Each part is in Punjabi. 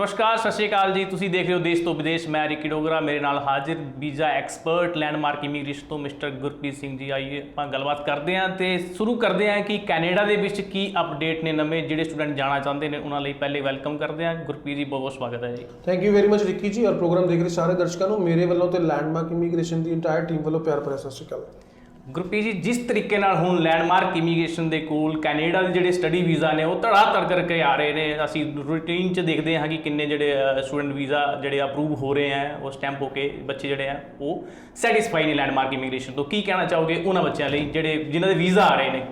नमस्कार सत श्रीकाल जी। तुसीं देख रहे हो देश तो विदेश। मैं रिकी डोगरा, मेरे नाल हाजिर वीज़ा एक्सपर्ट लैंडमार्क इमीग्रेशन तो मिस्टर गुरप्रीत सिंह जी। आइए ਆਪਾਂ ਗੱਲਬਾਤ ਕਰਦੇ ਹਾਂ ਤੇ ਸ਼ੁਰੂ ਕਰਦੇ ਹਾਂ ਕਿ ਕੈਨੇਡਾ ਦੇ ਵਿੱਚ ਕੀ ਅਪਡੇਟ ਨੇ ਨਵੇਂ ਜਿਹੜੇ ਸਟੂਡੈਂਟ ਜਾਣਾ ਚਾਹੁੰਦੇ ਨੇ ਉਹਨਾਂ ਲਈ। ਪਹਿਲੇ ਵੈਲਕਮ ਕਰਦੇ ਹਾਂ ਗੁਰਪ੍ਰੀਤ ਜੀ, ਬਹੁਤ ਬਹੁਤ ਸਵਾਗਤ ਹੈ ਜੀ। Thank you very much Ricky ਜੀ, ਔਰ ਪ੍ਰੋਗਰਾਮ ਦੇਖ ਰਹੇ ਸਾਰੇ ਦਰਸ਼ਕਾਂ ਨੂੰ ਮੇਰੇ ਵੱਲੋਂ ਤੇ landmark immigration the entire team ਵੱਲੋਂ ਪਿਆਰ ਭਰਿਆ ਸਤਿ ਸ਼੍ਰੀ ਅਕਾਲ। ਗੁਰਪ੍ਰੀਤ ਜੀ, ਜਿਸ ਤਰੀਕੇ ਨਾਲ ਹੁਣ ਲੈਂਡਮਾਰਕ ਇਮੀਗ੍ਰੇਸ਼ਨ ਦੇ ਕੋਲ ਕੈਨੇਡਾ ਦੇ ਜਿਹੜੇ ਸਟੱਡੀ ਵੀਜ਼ਾ ਨੇ ਉਹ ਧੜਾ ਧੜ ਕਰਕੇ ਆ ਰਹੇ ਨੇ। ਅਸੀਂ ਰੂਟੀਨ 'ਚ ਦੇਖਦੇ ਹਾਂ ਕਿ ਕਿੰਨੇ ਜਿਹੜੇ ਸਟੂਡੈਂਟ ਵੀਜ਼ਾ ਜਿਹੜੇ ਅਪਰੂਵ ਹੋ ਰਹੇ ਹੈ, ਉਹ ਸਟੈਂਪ ਹੋ ਕੇ ਬੱਚੇ ਜਿਹੜੇ ਆ ਉਹ ਸੈਟਿਸਫਾਈ ਨੇ ਲੈਂਡਮਾਰਕ ਇਮੀਗ੍ਰੇਸ਼ਨ ਤੋਂ। ਕੀ ਕਹਿਣਾ ਚਾਹੋਗੇ ਉਹਨਾਂ ਬੱਚਿਆਂ ਲਈ ਜਿਹੜੇ ਜਿਨ੍ਹਾਂ ਦੇ ਵੀਜ਼ਾ ਆ ਰਹੇ ਨੇ?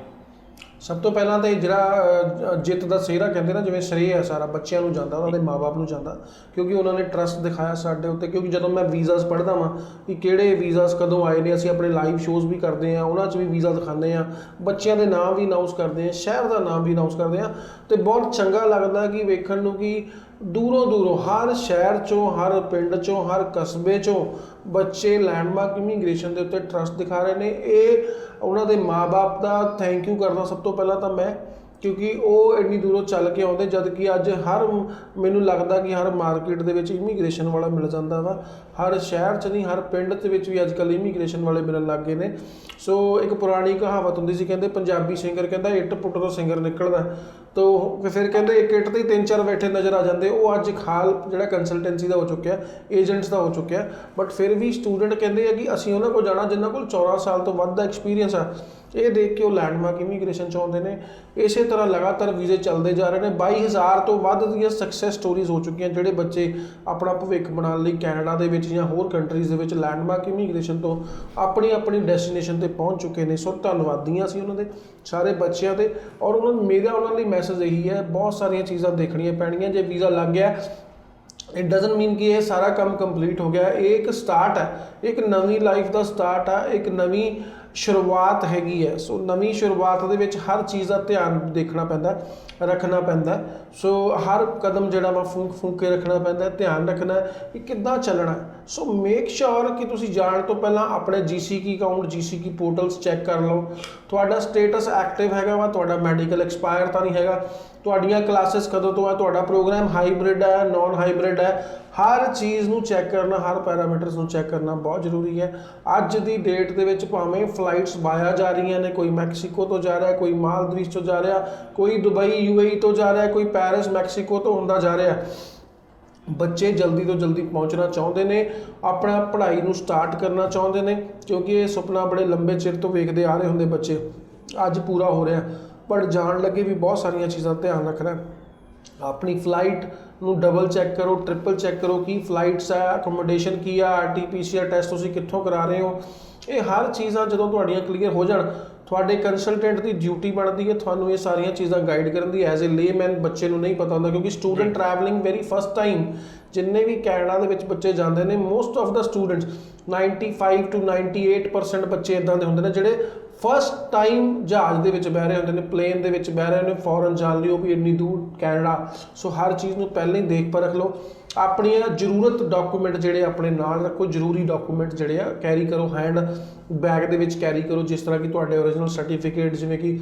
ਸਭ ਤੋਂ ਪਹਿਲਾਂ ਤਾਂ ਜਿਹੜਾ ਜਿੱਤ ਦਾ ਸਿਹਰਾ ਕਹਿੰਦੇ ਨਾ, ਜਿਵੇਂ ਸ਼੍ਰੇਅ ਹੈ ਸਾਰਾ ਬੱਚਿਆਂ ਨੂੰ ਜਾਂਦਾ, ਉਹਨਾਂ ਦੇ ਮਾਪੇ ਨੂੰ ਜਾਂਦਾ, ਕਿਉਂਕਿ ਉਹਨਾਂ ਨੇ ਟਰਸਟ ਦਿਖਾਇਆ ਸਾਡੇ ਉੱਤੇ। ਕਿਉਂਕਿ ਜਦੋਂ ਮੈਂ ਵੀਜ਼ਾਸ ਪੜ੍ਹਦਾ ਵਾਂ ਕਿ ਕਿਹੜੇ ਵੀਜ਼ਾਸ ਕਦੋਂ ਆਏ ਨੇ, ਅਸੀਂ ਆਪਣੇ ਲਾਈਵ ਸ਼ੋਜ਼ ਵੀ ਕਰਦੇ ਹਾਂ, ਉਹਨਾਂ 'ਚ ਵੀ ਵੀਜ਼ਾ ਦਿਖਾਉਂਦੇ ਹਾਂ, ਬੱਚਿਆਂ ਦੇ ਨਾਮ ਵੀ ਅਨਾਊਂਸ ਕਰਦੇ ਹਾਂ, ਸ਼ਹਿਰ ਦਾ ਨਾਮ ਵੀ ਅਨਾਊਂਸ ਕਰਦੇ ਹਾਂ। ਅਤੇ ਬਹੁਤ ਚੰਗਾ ਲੱਗਦਾ ਕਿ ਵੇਖਣ ਨੂੰ ਕਿ ਦੂਰੋਂ ਦੂਰੋਂ ਹਰ ਸ਼ਹਿਰ 'ਚੋਂ, ਹਰ ਪਿੰਡ 'ਚੋਂ, ਹਰ ਕਸਬੇ 'ਚੋਂ ਬੱਚੇ ਲੈਂਡਮਾਰਕ ਇਮੀਗ੍ਰੇਸ਼ਨ ਦੇ ਉੱਤੇ ਟਰਸਟ ਦਿਖਾ ਰਹੇ ਨੇ। ਇਹ ਉਹਨਾਂ ਦੇ ਮਾਂ-ਬਾਪ ਦਾ ਥੈਂਕ ਯੂ ਕਰਦਾ ਸਭ ਤੋਂ ਪਹਿਲਾਂ ਤਾਂ ਮੈਂ, ਕਿਉਂਕਿ ਉਹ ਇੰਨੀ ਦੂਰੋਂ ਚੱਲ ਕੇ ਆਉਂਦੇ, ਜਦ ਕਿ ਅੱਜ ਹਰ ਮੈਨੂੰ ਲੱਗਦਾ ਕਿ ਹਰ ਮਾਰਕੀਟ ਦੇ ਵਿੱਚ ਇਮੀਗ੍ਰੇਸ਼ਨ ਵਾਲਾ ਮਿਲ ਜਾਂਦਾ ਵਾ। ਹਰ ਸ਼ਹਿਰ 'ਚ ਨਹੀਂ, ਹਰ ਪਿੰਡ ਦੇ ਵਿੱਚ ਵੀ ਅੱਜ ਕੱਲ੍ਹ ਇਮੀਗ੍ਰੇਸ਼ਨ ਵਾਲੇ ਮਿਲਣ ਲੱਗ ਗਏ ਨੇ। ਸੋ ਇੱਕ ਪੁਰਾਣੀ ਕਹਾਵਤ ਹੁੰਦੀ ਸੀ, ਕਹਿੰਦੇ ਪੰਜਾਬੀ ਸਿੰਗਰ ਕਹਿੰਦਾ ਇੱਟ ਪੁੱਟ ਤੋਂ ਸਿੰਗਰ ਨਿਕਲਦਾ, ਤਾਂ ਫਿਰ ਕਹਿੰਦੇ ਇੱਕ ਇੱਟ 'ਤੇ 3-4 ਬੈਠੇ ਨਜ਼ਰ ਆ ਜਾਂਦੇ। ਉਹ ਅੱਜ ਖਾਲ ਜਿਹੜਾ ਕੰਸਲਟੈਂਸੀ ਦਾ ਹੋ ਚੁੱਕਿਆ, ਏਜੰਟਸ ਦਾ ਹੋ ਚੁੱਕਿਆ। ਬਟ ਫਿਰ ਵੀ ਸਟੂਡੈਂਟ ਕਹਿੰਦੇ ਆ ਕਿ ਅਸੀਂ ਉਹਨਾਂ ਕੋਲ ਜਾਣਾ ਜਿਨ੍ਹਾਂ ਕੋਲ 14 ਸਾਲ ਤੋਂ ਵੱਧ ਦਾ ਐਕਸਪੀਰੀਅੰਸ ਆ। ਇਹ ਦੇਖ ਕੇ ਉਹ ਲੈਂਡਮਾਰਕ ਇਮੀਗ੍ਰੇਸ਼ਨ 'ਚ ਆਉਂਦੇ ਨੇ। ਇਸੇ ਤਰ੍ਹਾਂ ਲਗਾਤਾਰ ਵੀਜ਼ੇ ਚੱਲਦੇ ਜਾ ਰਹੇ ਨੇ। 22,000 ਤੋਂ ਵੱਧ ਦੀਆਂ ਸਕਸੈਸ ਸਟੋਰੀਜ਼ ਹੋ ਚੁੱਕੀਆਂ, ਜਿਹੜੇ ਬੱਚੇ ਆਪਣਾ ਭਵਿੱਖ ਬਣਾਉਣ ਲਈ ਕੈਨੇਡਾ ਦੇ ਵਿੱਚ ਜਾਂ ਹੋਰ ਕੰਟਰੀਜ਼ ਦੇ ਵਿੱਚ ਲੈਂਡਮਾਰਕ ਇਮੀਗ੍ਰੇਸ਼ਨ ਤੋਂ ਆਪਣੀ ਆਪਣੀ ਡੈਸਟੀਨੇਸ਼ਨ 'ਤੇ ਪਹੁੰਚ ਚੁੱਕੇ ਨੇ। ਸੋ ਧੰਨਵਾਦੀਆਂ ਅਸੀਂ ਉਹਨਾਂ ਦੇ ਸਾਰੇ ਬੱਚਿਆਂ ਦੇ। ਔਰ ਮੇਰਾ ਉਹਨਾਂ ਲਈ ਮੈਸੇਜ ਇਹੀ ਹੈ, ਬਹੁਤ ਸਾਰੀਆਂ ਚੀਜ਼ਾਂ ਦੇਖਣੀਆਂ ਪੈਣਗੀਆਂ। ਜੇ ਵੀਜ਼ਾ ਲੱਗ ਗਿਆ, ਇਟ ਡਜ਼ਨਟ ਮੀਨ ਕਿ ਇਹ ਸਾਰਾ ਕੰਮ ਕੰਪਲੀਟ ਹੋ ਗਿਆ। ਇਹ ਇੱਕ ਸਟਾਰਟ ਹੈ, ਇੱਕ ਨਵੀਂ ਲਾਈਫ ਦਾ ਸਟਾਰਟ ਆ, ਇੱਕ ਨਵੀਂ ਸ਼ੁਰੂਆਤ ਹੈਗੀ ਹੈ। ਸੋ ਨਵੀਂ ਸ਼ੁਰੂਆਤ ਦੇ ਵਿੱਚ ਹਰ ਚੀਜ਼ ਦਾ ਧਿਆਨ ਦੇਖਣਾ ਪੈਂਦਾ, ਰੱਖਣਾ ਪੈਂਦਾ। ਸੋ ਹਰ ਕਦਮ ਜਿਹੜਾ ਵਾ ਫੂਕ ਕੇ ਰੱਖਣਾ ਪੈਂਦਾ, ਧਿਆਨ ਰੱਖਣਾ ਕਿ ਕਿੱਦਾਂ ਚੱਲਣਾ। ਸੋ ਮੇਕ ਸ਼ੋਰ ਕਿ ਤੁਸੀਂ ਜਾਣ ਤੋਂ ਪਹਿਲਾਂ ਆਪਣੇ GCK account, GCK portals check ਕਰ ਲਓ, ਤੁਹਾਡਾ ਸਟੇਟਸ ਐਕਟਿਵ ਹੈਗਾ ਵਾ, ਤੁਹਾਡਾ ਮੈਡੀਕਲ ਐਕਸਪਾਇਰ ਤਾਂ ਨਹੀਂ ਹੈਗਾ, ਤੁਹਾਡੀਆਂ ਕਲਾਸਿਸ ਕਦੋਂ ਤੋਂ ਹੈ, ਤੁਹਾਡਾ ਪ੍ਰੋਗਰਾਮ ਹਾਈਬ੍ਰਿਡ ਹੈ, ਨੋਨ ਹਾਈਬ੍ਰਿਡ ਹੈ। ਹਰ ਚੀਜ਼ ਨੂੰ ਚੈੱਕ ਕਰਨਾ, ਹਰ ਪੈਰਾਮੀਟਰਸ ਨੂੰ ਚੈੱਕ ਕਰਨਾ ਬਹੁਤ ਜ਼ਰੂਰੀ ਹੈ। ਅੱਜ ਦੀ ਡੇਟ ਦੇ ਵਿੱਚ ਭਾਵੇਂ ਫਲਾਈਟਸ ਵਾਇਆ ਜਾ ਰਹੀਆਂ ਨੇ, ਕੋਈ ਮੈਕਸੀਕੋ ਤੋਂ ਜਾ ਰਿਹਾ, ਕੋਈ ਮਾਲਦੀਵ ਤੋਂ ਜਾ ਰਿਹਾ, ਕੋਈ ਦੁਬਈ UAE ਤੋਂ ਜਾ ਰਿਹਾ, ਕੋਈ ਪੈਰਿਸ ਮੈਕਸੀਕੋ ਤੋਂ ਹੁੰਦਾ ਜਾ ਰਿਹਾ। ਬੱਚੇ ਜਲਦੀ ਤੋਂ ਜਲਦੀ ਪਹੁੰਚਣਾ ਚਾਹੁੰਦੇ ਨੇ, ਆਪਣਾ ਪੜ੍ਹਾਈ ਨੂੰ ਸਟਾਰਟ ਕਰਨਾ ਚਾਹੁੰਦੇ ਨੇ, ਕਿਉਂਕਿ ਇਹ ਸੁਪਨਾ ਬੜੇ ਲੰਬੇ ਚਿਰ ਤੋਂ ਵੇਖਦੇ ਆ ਰਹੇ ਹੁੰਦੇ ਬੱਚੇ, ਅੱਜ ਪੂਰਾ ਹੋ ਰਿਹਾ। ਪਰ ਜਾਣ ਲੱਗੇ ਵੀ ਬਹੁਤ ਸਾਰੀਆਂ ਚੀਜ਼ਾਂ ਧਿਆਨ ਰੱਖਣਾ। ਆਪਣੀ ਫਲਾਈਟ ਨੂੰ ਡਬਲ ਚੈੱਕ ਕਰੋ, ਟ੍ਰਿਪਲ ਚੈੱਕ ਕਰੋ ਕਿ ਫਲਾਈਟਸ ਹੈ, ਅਕੋਮੋਡੇਸ਼ਨ ਕੀ ਆ, RT-PCR ਟੈਸਟ ਤੁਸੀਂ ਕਿੱਥੋਂ ਕਰਾ ਰਹੇ ਹੋ। ਇਹ ਹਰ ਚੀਜ਼ਾਂ ਜਦੋਂ ਤੁਹਾਡੀਆਂ ਕਲੀਅਰ ਹੋ ਜਾਣ, ਤੁਹਾਡੇ ਕੰਸਲਟੈਂਟ ਦੀ ਡਿਊਟੀ ਬਣਦੀ ਹੈ ਤੁਹਾਨੂੰ ਇਹ ਸਾਰੀਆਂ ਚੀਜ਼ਾਂ ਗਾਈਡ ਕਰਨ ਦੀ। ਐਜ਼ ਏ ਲੇਮੈਨ ਬੱਚੇ ਨੂੰ ਨਹੀਂ ਪਤਾ ਹੁੰਦਾ, ਕਿਉਂਕਿ student travelling very first time ਜਿੰਨੇ ਵੀ ਕੈਨੇਡਾ ਦੇ ਵਿੱਚ ਬੱਚੇ ਜਾਂਦੇ ਨੇ, most of the students 95 to 98% ਬੱਚੇ ਇੱਦਾਂ ਦੇ ਹੁੰਦੇ ਨੇ ਜਿਹੜੇ ਫਸਟ ਟਾਈਮ ਜਹਾਜ਼ ਦੇ ਵਿੱਚ ਬਹਿ ਰਹੇ ਹੁੰਦੇ ਨੇ, ਪਲੇਨ ਦੇ ਵਿੱਚ ਬਹਿ ਰਹੇ ਨੇ ਫੋਰਨ ਜਾਣ ਲਈ, ਉਹ ਵੀ ਇੰਨੀ ਦੂਰ ਕੈਨੇਡਾ। ਸੋ ਹਰ ਚੀਜ਼ ਨੂੰ ਪਹਿਲਾਂ ਹੀ ਦੇਖ ਪਰਖ ਲਓ। ਆਪਣੀਆਂ ਜ਼ਰੂਰਤ ਡਾਕੂਮੈਂਟ ਜਿਹੜੇ ਆਪਣੇ ਨਾਲ ਰੱਖੋ, ਜ਼ਰੂਰੀ ਡਾਕੂਮੈਂਟ ਜਿਹੜੇ ਆ ਕੈਰੀ ਕਰੋ, ਹੈਂਡ ਬੈਗ ਦੇ ਵਿੱਚ ਕੈਰੀ ਕਰੋ, ਜਿਸ ਤਰ੍ਹਾਂ ਕਿ ਤੁਹਾਡੇ ਓਰੀਜਨਲ ਸਰਟੀਫਿਕੇਟ, ਜਿਵੇਂ ਕਿ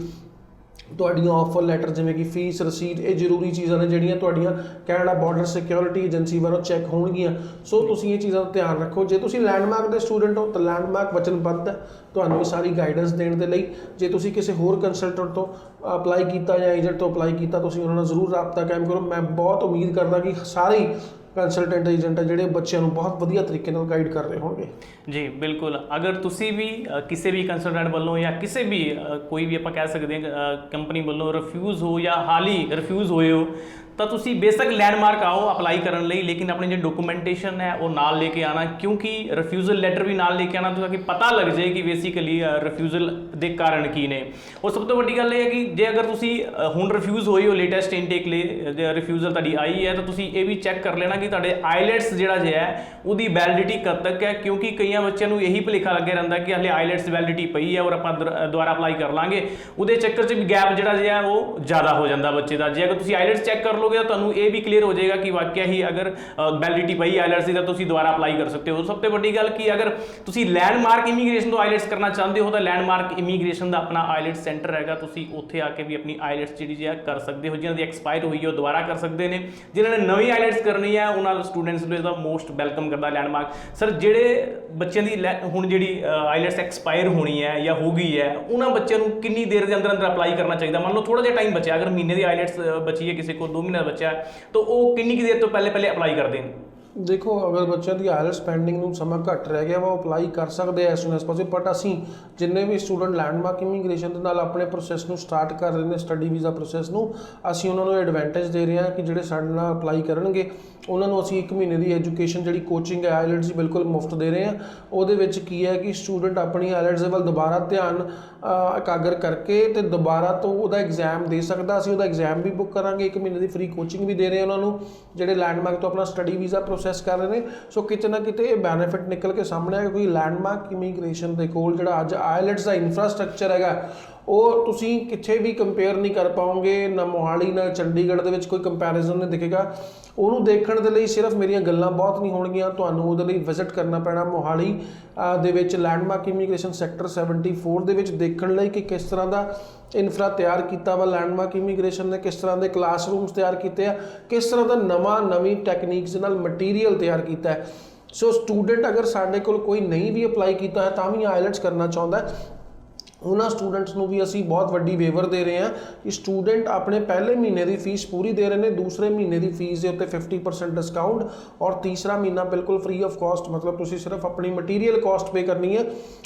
ਤੁਹਾਡੀਆਂ ਆਫਰ ਲੈਟਰ, ਜਿਵੇਂ ਕਿ ਫੀਸ ਰਸੀਦ। ਇਹ ਜ਼ਰੂਰੀ ਚੀਜ਼ਾਂ ਨੇ ਜਿਹੜੀਆਂ ਤੁਹਾਡੀਆਂ ਕੈਨੇਡਾ ਬਾਰਡਰ ਸਿਕਿਉਰਿਟੀ ਏਜੰਸੀ ਵੱਲੋਂ ਚੈੱਕ ਹੋਣਗੀਆਂ। ਸੋ ਤੁਸੀਂ ਇਹ ਚੀਜ਼ਾਂ ਦਾ ਧਿਆਨ ਰੱਖੋ। ਜੇ ਤੁਸੀਂ ਲੈਂਡਮਾਰਕ ਦੇ ਸਟੂਡੈਂਟ ਹੋ ਤਾਂ ਲੈਂਡਮਾਰਕ ਵਚਨਬੱਧ ਹੈ ਤੁਹਾਨੂੰ ਇਹ ਸਾਰੀ ਗਾਈਡੈਂਸ ਦੇਣ ਦੇ ਲਈ। ਜੇ ਤੁਸੀਂ ਕਿਸੇ ਹੋਰ ਕੰਸਲਟੈਂਟ ਤੋਂ ਅਪਲਾਈ ਕੀਤਾ ਜਾਂ ਏਜੰਟ ਤੋਂ ਅਪਲਾਈ ਕੀਤਾ, ਤੁਸੀਂ ਉਹਨਾਂ ਨਾਲ ਜ਼ਰੂਰ ਰਾਬਤਾ ਕਾਇਮ ਕਰੋ। ਮੈਂ ਬਹੁਤ ਉਮੀਦ ਕਰਦਾ ਕਿ ਸਾਰੇ ਕੰਸਲਟੈਂਟ ਏਜੰਟ ਜਿਹੜੇ ਬੱਚਿਆਂ ਨੂੰ ਬਹੁਤ ਵਧੀਆ ਤਰੀਕੇ ਨਾਲ ਗਾਈਡ ਕਰ ਰਹੇ ਹੋਣਗੇ। ਜੀ ਬਿਲਕੁਲ। ਅਗਰ ਤੁਸੀਂ ਵੀ ਕਿਸੇ ਵੀ ਕੰਸਲਟੈਂਟ ਵੱਲੋਂ ਜਾਂ ਕਿਸੇ ਵੀ ਕੋਈ ਵੀ ਆਪਾਂ ਕਹਿ ਸਕਦੇ ਹਾਂ ਕੰਪਨੀ ਵੱਲੋਂ ਰਿਫਿਊਜ਼ ਹੋ ਜਾਂ ਹਾਲ ਹੀ ਰਿਫਿਊਜ਼ ਹੋਏ ਹੋ, ਤਾਂ ਤੁਸੀਂ ਬੇਸ਼ੱਕ ਲੈਂਡਮਾਰਕ ਆਓ ਅਪਲਾਈ ਕਰਨ ਲਈ, ਲੇਕਿਨ ਆਪਣੀ ਜਿਹੜੀ ਡਾਕੂਮੈਂਟੇਸ਼ਨ ਹੈ ਉਹ ਨਾਲ ਲੈ ਕੇ ਆਉਣਾ, ਕਿਉਂਕਿ ਰਿਫਿਊਜ਼ਲ ਲੈਟਰ ਵੀ ਨਾਲ ਲੈ ਕੇ ਆਉਣਾ ਤਾਂ ਕਿ ਪਤਾ ਲੱਗ ਜਾਏ ਕਿ ਬੇਸਿਕਲੀ ਰਿਫਿਊਜ਼ਲ ਦੇ ਕਾਰਨ ਕੀ ਨੇ। ਉਹ ਸਭ ਤੋਂ ਵੱਡੀ ਗੱਲ ਇਹ ਹੈ ਕਿ ਜੇ ਅਗਰ ਤੁਸੀਂ ਹੁਣ ਰਿਫਿਊਜ਼ ਹੋਏ ਹੋ ਲੇਟੈਸਟ ਇਨਟੇਕ ਲਈ, ਜੇ ਰਿਫਿਊਜ਼ਲ ਤੁਹਾਡੀ ਆਈ ਹੈ, ਤਾਂ ਤੁਸੀਂ ਇਹ ਵੀ ਚੈੱਕ ਕਰ ਲੈਣਾ ਕਿ ਤੁਹਾਡੇ ਆਈਲੈਟਸ ਜਿਹੜਾ ਹੈ ਉਹਦੀ ਵੈਲਿਡਿਟੀ ਕਦ ਤੱਕ ਹੈ, ਕਿਉਂਕਿ ਕਈਆਂ ਬੱਚਿਆਂ ਨੂੰ ਇਹੀ ਭੁਲੇਖਾ ਲੱਗਿਆ ਰਹਿੰਦਾ ਕਿ ਹਲੇ ਆਈਲੈਟਸ ਵੈਲਿਡਿਟੀ ਪਈ ਹੈ ਔਰ ਆਪਾਂ ਦੁਬਾਰਾ ਅਪਲਾਈ ਕਰ ਲਾਂਗੇ। ਉਹਦੇ ਚੱਕਰ 'ਚ ਵੀ ਗੈਪ ਜਿਹੜਾ ਹੈ ਉਹ ਜ਼ਿਆਦਾ ਹੋ ਜਾਂਦਾ ਬੱਚੇ ਦਾ। ਜੇ ਅਗਰ ਤੁਸੀਂ ਆਈਲੈਟਸ ਚੈੱਕ ਕਰ ਲਓ ਕਰੋਗੇ ਤਾਂ ਤੁਹਾਨੂੰ ਇਹ ਵੀ ਕਲੀਅਰ ਹੋ ਜਾਏਗਾ ਕਿ ਵਾਕਿਆ ਹੀ ਅਗਰ ਵੈਲਿਡਿਟੀ ਪਈ ਆਈਲੈਟਸ ਦੀ ਤਾਂ ਤੁਸੀਂ ਦੁਬਾਰਾ ਅਪਲਾਈ ਕਰ ਸਕਦੇ ਹੋ। ਸਭ ਤੋਂ ਵੱਡੀ ਗੱਲ ਕਿ ਅਗਰ ਤੁਸੀਂ ਲੈਂਡਮਾਰਕ ਇਮੀਗ੍ਰੇਸ਼ਨ ਤੋਂ ਆਈਲੈਟਸ ਕਰਨਾ ਚਾਹੁੰਦੇ ਹੋ ਤਾਂ ਲੈਂਡਮਾਰਕ ਇਮੀਗ੍ਰੇਸ਼ਨ ਦਾ ਆਪਣਾ ਆਈਲੈਟਸ ਸੈਂਟਰ ਹੈਗਾ, ਤੁਸੀਂ ਉੱਥੇ ਆ ਕੇ ਵੀ ਆਪਣੀ ਆਈਲੈਟਸ ਜਿਹੜੀ ਹੈ ਕਰ ਸਕਦੇ ਹੋ। ਜਿਨ੍ਹਾਂ ਦੀ ਐਕਸਪਾਇਰ ਹੋਈ ਹੈ ਉਹ ਦੁਬਾਰਾ ਕਰ ਸਕਦੇ ਨੇ, ਜਿਨ੍ਹਾਂ ਨੇ ਨਵੀਂ ਆਈਲੈਟਸ ਕਰਨੀ ਹੈ ਉਹਨਾਂ ਸਟੂਡੈਂਟਸ ਨੂੰ ਇਹਦਾ ਮੋਸਟ ਵੈਲਕਮ ਕਰਦਾ ਲੈਂਡਮਾਰਕ। ਸਰ ਜਿਹੜੇ ਬੱਚਿਆਂ ਦੀ ਹੁਣ ਜਿਹੜੀ ਆਈਲੈਟਸ ਐਕਸਪਾਇਰ ਹੋਣੀ ਹੈ ਜਾਂ ਹੋ ਗਈ ਹੈ, ਉਹਨਾਂ ਬੱਚਿਆਂ ਨੂੰ ਕਿੰਨੀ ਦੇਰ ਦੇ ਅੰਦਰ ਅੰਦਰ ਅਪਲਾਈ ਕਰਨਾ ਚਾਹੀਦਾ? ਮੰਨ ਲਓ ਥੋੜਾ ਜਿਹਾ ਟਾਈਮ ਬਚਿਆ, ਅਗਰ ਮਹੀਨੇ ਦੀ ਆਈਲੈਟਸ ਬਚੀ ਹੈ, ਕਿਸੇ ਕੋਲ 2 ਮਹੀਨੇ ਬਚਿਆ ਤਾਂ ਉਹ ਕਿੰਨੀ ਕੁ ਦੇਰ ਤੋਂ ਪਹਿਲੇ ਅਪਲਾਈ ਕਰਦੇ ਨੇ? ਦੇਖੋ, ਅਗਰ ਬੱਚਿਆਂ ਦੀ ਆਈਲੈਟਸ ਪੈਂਡਿੰਗ ਨੂੰ ਸਮਾਂ ਘੱਟ ਰਹਿ ਗਿਆ ਵਾ, ਉਹ ਅਪਲਾਈ ਕਰ ਸਕਦੇ ਆ as soon as possible. But ਅਸੀਂ ਜਿੰਨੇ ਵੀ ਸਟੂਡੈਂਟ ਲੈਂਡਮਾਰਕ ਇਮੀਗ੍ਰੇਸ਼ਨ ਦੇ ਨਾਲ ਆਪਣੇ ਪ੍ਰੋਸੈਸ ਨੂੰ ਸਟਾਰਟ ਕਰ ਰਹੇ ਨੇ, ਸਟੱਡੀ ਵੀਜ਼ਾ ਪ੍ਰੋਸੈਸ ਨੂੰ, ਅਸੀਂ ਉਹਨਾਂ ਨੂੰ ਐਡਵਾਂਟੇਜ ਦੇ ਰਹੇ ਹਾਂ ਕਿ ਜਿਹੜੇ ਸਾਡੇ ਨਾਲ ਅਪਲਾਈ ਕਰਨਗੇ ਉਹਨਾਂ ਨੂੰ ਅਸੀਂ 1 ਮਹੀਨੇ ਦੀ ਐਜੂਕੇਸ਼ਨ ਜਿਹੜੀ ਕੋਚਿੰਗ ਹੈ ਆਈਲੈਟਸ ਦੀ ਬਿਲਕੁਲ ਮੁਫਤ ਦੇ ਰਹੇ ਹਾਂ। ਉਹਦੇ ਵਿੱਚ ਕੀ ਹੈ ਕਿ ਸਟੂਡੈਂਟ ਆਪਣੀ ਆਈਲੈਟਸ ਦੇ ਵੱਲ ਦੁਬਾਰਾ ਧਿਆਨ ਇਕਾਗਰ ਕਰਕੇ ਤੇ ਦੁਬਾਰਾ ਤੋਂ ਉਹਦਾ ਐਗਜ਼ਾਮ ਦੇ ਸਕਦਾ। ਅਸੀਂ ਉਹਦਾ ਐਗਜ਼ਾਮ ਵੀ ਬੁੱਕ ਕਰਾਂਗੇ, 1 ਮਹੀਨੇ ਦੀ ਫ੍ਰੀ ਕੋਚਿੰਗ ਵੀ ਦੇ ਰਹੇ ਹਾਂ ਉਹਨਾਂ ਨੂੰ ਜਿਹੜੇ ਲੈਂਡਮਾਰਕ ਤੋਂ ਆਪਣਾ ਸਟੱਡੀ ਵੀਜ਼ਾ ਪ੍ਰੋਸੈਸ ਕਰ ਰਹੇ ਨੇ। ਸੋ ਕਿਤੇ ਨਾ ਕਿਤੇ ਇਹ ਬੈਨੀਫਿਟ ਨਿਕਲ ਕੇ ਸਾਹਮਣੇ ਆਇਆ, ਕੋਈ ਲੈਂਡਮਾਰਕ ਇਮੀਗ੍ਰੇਸ਼ਨ ਦੇ ਕੋਲ ਜਿਹੜਾ ਅੱਜ ਆਈਲੈਟਸ ਦਾ ਇਨਫਰਾਸਟ੍ਰਕਚਰ ਹੈਗਾ ਉਹ ਤੁਸੀਂ ਕਿੱਥੇ ਵੀ ਕੰਪੇਅਰ ਨਹੀਂ ਕਰ ਪਾਓਗੇ, ਨਾ ਮੋਹਾਲੀ ਨਾ ਚੰਡੀਗੜ੍ਹ ਦੇ ਵਿੱਚ ਕੋਈ ਕੰਪੈਰੀਜ਼ਨ ਨਹੀਂ ਦਿਖੇਗਾ। ਉਹਨੂੰ ਦੇਖਣ ਦੇ ਲਈ ਸਿਰਫ ਮੇਰੀਆਂ ਗੱਲਾਂ ਬਹੁਤ ਨਹੀਂ ਹੋਣਗੀਆਂ, ਤੁਹਾਨੂੰ ਉਹਦੇ ਲਈ ਵਿਜ਼ਿਟ ਕਰਨਾ ਪੈਣਾ ਮੋਹਾਲੀ ਦੇ ਵਿੱਚ ਲੈਂਡਮਾਰਕ ਇਮੀਗ੍ਰੇਸ਼ਨ ਸੈਕਟਰ 74 ਦੇ ਵਿੱਚ, ਦੇਖਣ ਲਈ ਕਿ ਕਿਸ ਤਰ੍ਹਾਂ ਦਾ ਇਨਫਰਾ ਤਿਆਰ ਕੀਤਾ ਵਾ ਲੈਂਡਮਾਰਕ ਇਮੀਗ੍ਰੇਸ਼ਨ ਨੇ, ਕਿਸ ਤਰ੍ਹਾਂ ਦੇ ਕਲਾਸਰੂਮਸ ਤਿਆਰ ਕੀਤੇ ਆ, ਕਿਸ ਤਰ੍ਹਾਂ ਦਾ ਨਵੀਂ ਟੈਕਨੀਕਸ ਦੇ ਨਾਲ ਮਟੀਰੀਅਲ ਤਿਆਰ ਕੀਤਾ ਹੈ। ਸੋ ਸਟੂਡੈਂਟ ਅਗਰ ਸਾਡੇ ਕੋਲ ਕੋਈ ਨਹੀਂ ਵੀ ਅਪਲਾਈ ਕੀਤਾ ਹੈ ਤਾਂ ਵੀ ਆਈਲੈਟਸ ਕਰਨਾ ਚਾਹੁੰਦਾ, ਉਹਨਾਂ ਸਟੂਡੈਂਟਸ ਨੂੰ ਵੀ ਅਸੀਂ ਬਹੁਤ ਵੱਡੀ ਵੇਵਰ ਦੇ ਰਹੇ ਹਾਂ ਕਿ ਸਟੂਡੈਂਟ ਆਪਣੇ ਪਹਿਲੇ ਮਹੀਨੇ ਦੀ ਫੀਸ ਪੂਰੀ ਦੇ ਰਹੇ ਨੇ, ਦੂਸਰੇ ਮਹੀਨੇ ਦੀ ਫੀਸ ਦੇ ਉੱਤੇ 50% ਡਿਸਕਾਊਂਟ ਔਰ ਤੀਸਰਾ ਮਹੀਨਾ ਬਿਲਕੁਲ ਫ੍ਰੀ ਆਫ ਕਾਸਟ, ਮਤਲਬ ਤੁਸੀਂ ਸਿਰਫ ਆਪਣੀ ਮਟੀਰੀਅਲ ਕਾਸਟ ਪੇ ਕਰਨੀ ਹੈ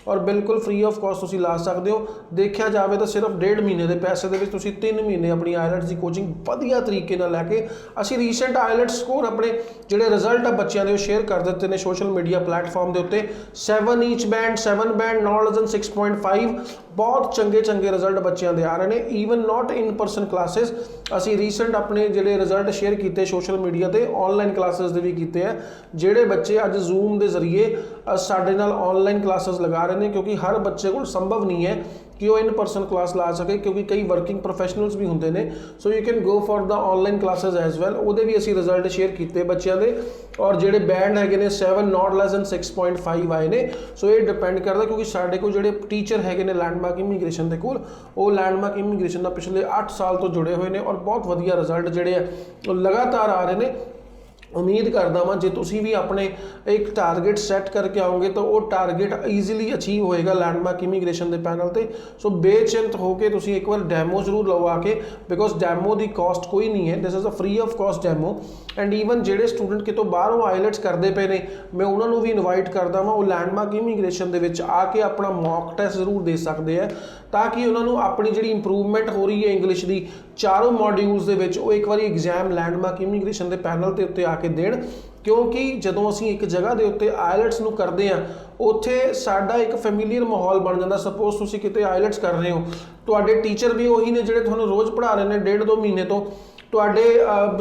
ਔਰ ਬਿਲਕੁਲ ਫ੍ਰੀ ਆਫ ਕਾਸਟ ਤੁਸੀਂ ਲਾ ਸਕਦੇ ਹੋ। ਦੇਖਿਆ ਜਾਵੇ ਤਾਂ ਸਿਰਫ 1.5 ਮਹੀਨੇ ਦੇ ਪੈਸੇ ਦੇ ਵਿੱਚ ਤੁਸੀਂ 3 ਮਹੀਨੇ ਆਪਣੀ ਆਈਲੈਟਸ ਦੀ ਕੋਚਿੰਗ ਵਧੀਆ ਤਰੀਕੇ ਨਾਲ ਲੈ ਕੇ, ਅਸੀਂ ਰੀਸੈਂਟ ਆਈਲੈਟਸ ਸਕੋਰ ਆਪਣੇ ਜਿਹੜੇ ਰਿਜ਼ਲਟ ਆ ਬੱਚਿਆਂ ਦੇ ਉਹ ਸ਼ੇਅਰ ਕਰ ਦਿੱਤੇ ਨੇ ਸੋਸ਼ਲ ਮੀਡੀਆ ਪਲੇਟਫਾਰਮ ਦੇ ਉੱਤੇ। 7 each band, 7 band, not less than 6.5, ਬਹੁਤ ਚੰਗੇ ਰਿਜ਼ਲਟ ਬੱਚਿਆਂ ਦੇ ਆ ਰਹੇ ਨੇ। ਈਵਨ ਨਾਟ ਇਨ ਪਰਸਨ ਕਲਾਸਿਸ, ਅਸੀਂ ਰੀਸੈਂਟ ਆਪਣੇ ਜਿਹੜੇ ਰਿਜ਼ਲਟ ਸ਼ੇਅਰ ਕੀਤੇ ਸੋਸ਼ਲ ਮੀਡੀਆ ਤੇ, ਆਨਲਾਈਨ ਕਲਾਸਿਸ ਦੇ ਵੀ ਕੀਤੇ ਆ। ਜਿਹੜੇ ਬੱਚੇ ਅੱਜ ਜ਼ੂਮ ਦੇ ਜ਼ਰੀਏ ਸਾਡੇ ਨਾਲ ਆਨਲਾਈਨ ਕਲਾਸਿਸ ਲਗਾ ਰਹੇ ਨੇ, ਕਿਉਂਕਿ ਹਰ ਬੱਚੇ ਕੋਲ ਸੰਭਵ ਨਹੀਂ ਹੈ ਕਿ ਉਹ ਇਨ ਪਰਸਨ ਕਲਾਸ ਲਾ ਸਕੇ, ਕਿਉਂਕਿ ਕਈ ਵਰਕਿੰਗ ਪ੍ਰੋਫੈਸ਼ਨਲਸ ਵੀ ਹੁੰਦੇ ਨੇ। So you can go for the online classes as well. ਉਹਦੇ ਵੀ ਅਸੀਂ ਰਿਜ਼ਲਟ ਸ਼ੇਅਰ ਕੀਤੇ ਬੱਚਿਆਂ ਦੇ, ਔਰ ਜਿਹੜੇ ਬੈਂਡ ਹੈਗੇ ਨੇ 7 not less than 6.5 ਆਏ ਨੇ। ਸੋ ਇਹ ਡਿਪੈਂਡ ਕਰਦਾ ਕਿਉਂਕਿ ਸਾਡੇ ਕੋਲ ਜਿਹੜੇ ਟੀਚਰ ਹੈਗੇ ਨੇ ਲੈਂਡਮਾਰਕ ਇਮੀਗ੍ਰੇਸ਼ਨ ਦੇ ਕੋਲ, ਉਹ ਲੈਂਡਮਾਰਕ ਇਮੀਗ੍ਰੇਸ਼ਨ ਨਾਲ ਪਿਛਲੇ 8 ਸਾਲ ਤੋਂ ਜੁੜੇ ਹੋਏ ਨੇ ਔਰ ਬਹੁਤ ਵਧੀਆ ਰਿਜ਼ਲਟ ਜਿਹੜੇ ਆ ਉਹ ਲਗਾਤਾਰ ਆ ਰਹੇ ਨੇ। ਉਮੀਦ ਕਰਦਾ ਵਾਂ ਜੇ ਤੁਸੀਂ ਵੀ ਆਪਣੇ ਇੱਕ ਟਾਰਗੇਟ ਸੈੱਟ ਕਰਕੇ ਆਓਗੇ ਤਾਂ ਉਹ ਟਾਰਗੇਟ ਈਜ਼ੀਲੀ ਅਚੀਵ ਹੋਏਗਾ ਲੈਂਡਮਾਰਕ ਇਮੀਗ੍ਰੇਸ਼ਨ ਦੇ ਪੈਨਲ ਤੇ। ਸੋ ਬੇਚਿੰਤ ਹੋ ਕੇ ਤੁਸੀਂ ਇੱਕ ਵਾਰ ਡੈਮੋ ਜ਼ਰੂਰ ਲਓ ਆ ਕੇ, ਬਿਕੋਜ਼ ਡੈਮੋ ਦੀ ਕਾਸਟ ਕੋਈ ਨਹੀਂ ਹੈ, this is a free of cost demo. And even ਜਿਹੜੇ ਸਟੂਡੈਂਟ ਕਿਤੋਂ ਬਾਹਰੋਂ ਆਈਲੈਟਸ ਕਰਦੇ ਪਏ ਨੇ, ਮੈਂ ਉਹਨਾਂ ਨੂੰ ਵੀ ਇਨਵਾਈਟ ਕਰਦਾ ਵਾਂ ਉਹ ਲੈਂਡਮਾਰਕ ਇਮੀਗ੍ਰੇਸ਼ਨ ਦੇ ਵਿੱਚ ਆ ਕੇ ਆਪਣਾ ਮੌਕ ਟੈਸਟ ਜ਼ਰੂਰ ਦੇ ਸਕਦੇ ਆ, ਤਾਂ ਕਿ ਉਹਨਾਂ ਨੂੰ ਆਪਣੀ ਜਿਹੜੀ ਇੰਪਰੂਵਮੈਂਟ ਹੋ ਰਹੀ ਹੈ ਇੰਗਲਿਸ਼ ਦੀ ਚਾਰੋਂ ਮੋਡਿਊਲਸ ਦੇ ਵਿੱਚ, ਉਹ ਇੱਕ ਵਾਰੀ ਐਗਜ਼ਾਮ ਲੈਂਡਮਾਰਕ ਇਮੀਗ੍ਰੇਸ਼ਨ ਦੇ ਪੈਨਲ ਤੇ ਉੱਤੇ ਆ ਕੇ ਦੇਣ। ਕਿਉਂਕਿ ਜਦੋਂ ਅਸੀਂ ਇੱਕ ਜਗ੍ਹਾ ਦੇ ਉੱਤੇ ਆਈਲੈਟਸ ਨੂੰ ਕਰਦੇ ਹਾਂ, ਉੱਥੇ ਸਾਡਾ ਇੱਕ ਫੈਮਿਲੀਅਰ ਮਾਹੌਲ ਬਣ ਜਾਂਦਾ। ਸਪੋਜ਼ ਤੁਸੀਂ ਕਿਤੇ ਆਈਲੈਟਸ ਕਰ ਰਹੇ ਹੋ, ਤੁਹਾਡੇ ਟੀਚਰ ਵੀ ਉਹੀ ਨੇ ਜਿਹੜੇ ਤੁਹਾਨੂੰ ਰੋਜ਼ ਪੜ੍ਹਾ ਰਹੇ ਨੇ 1.5-2 ਮਹੀਨੇ ਤੋਂ, ਤੁਹਾਡੇ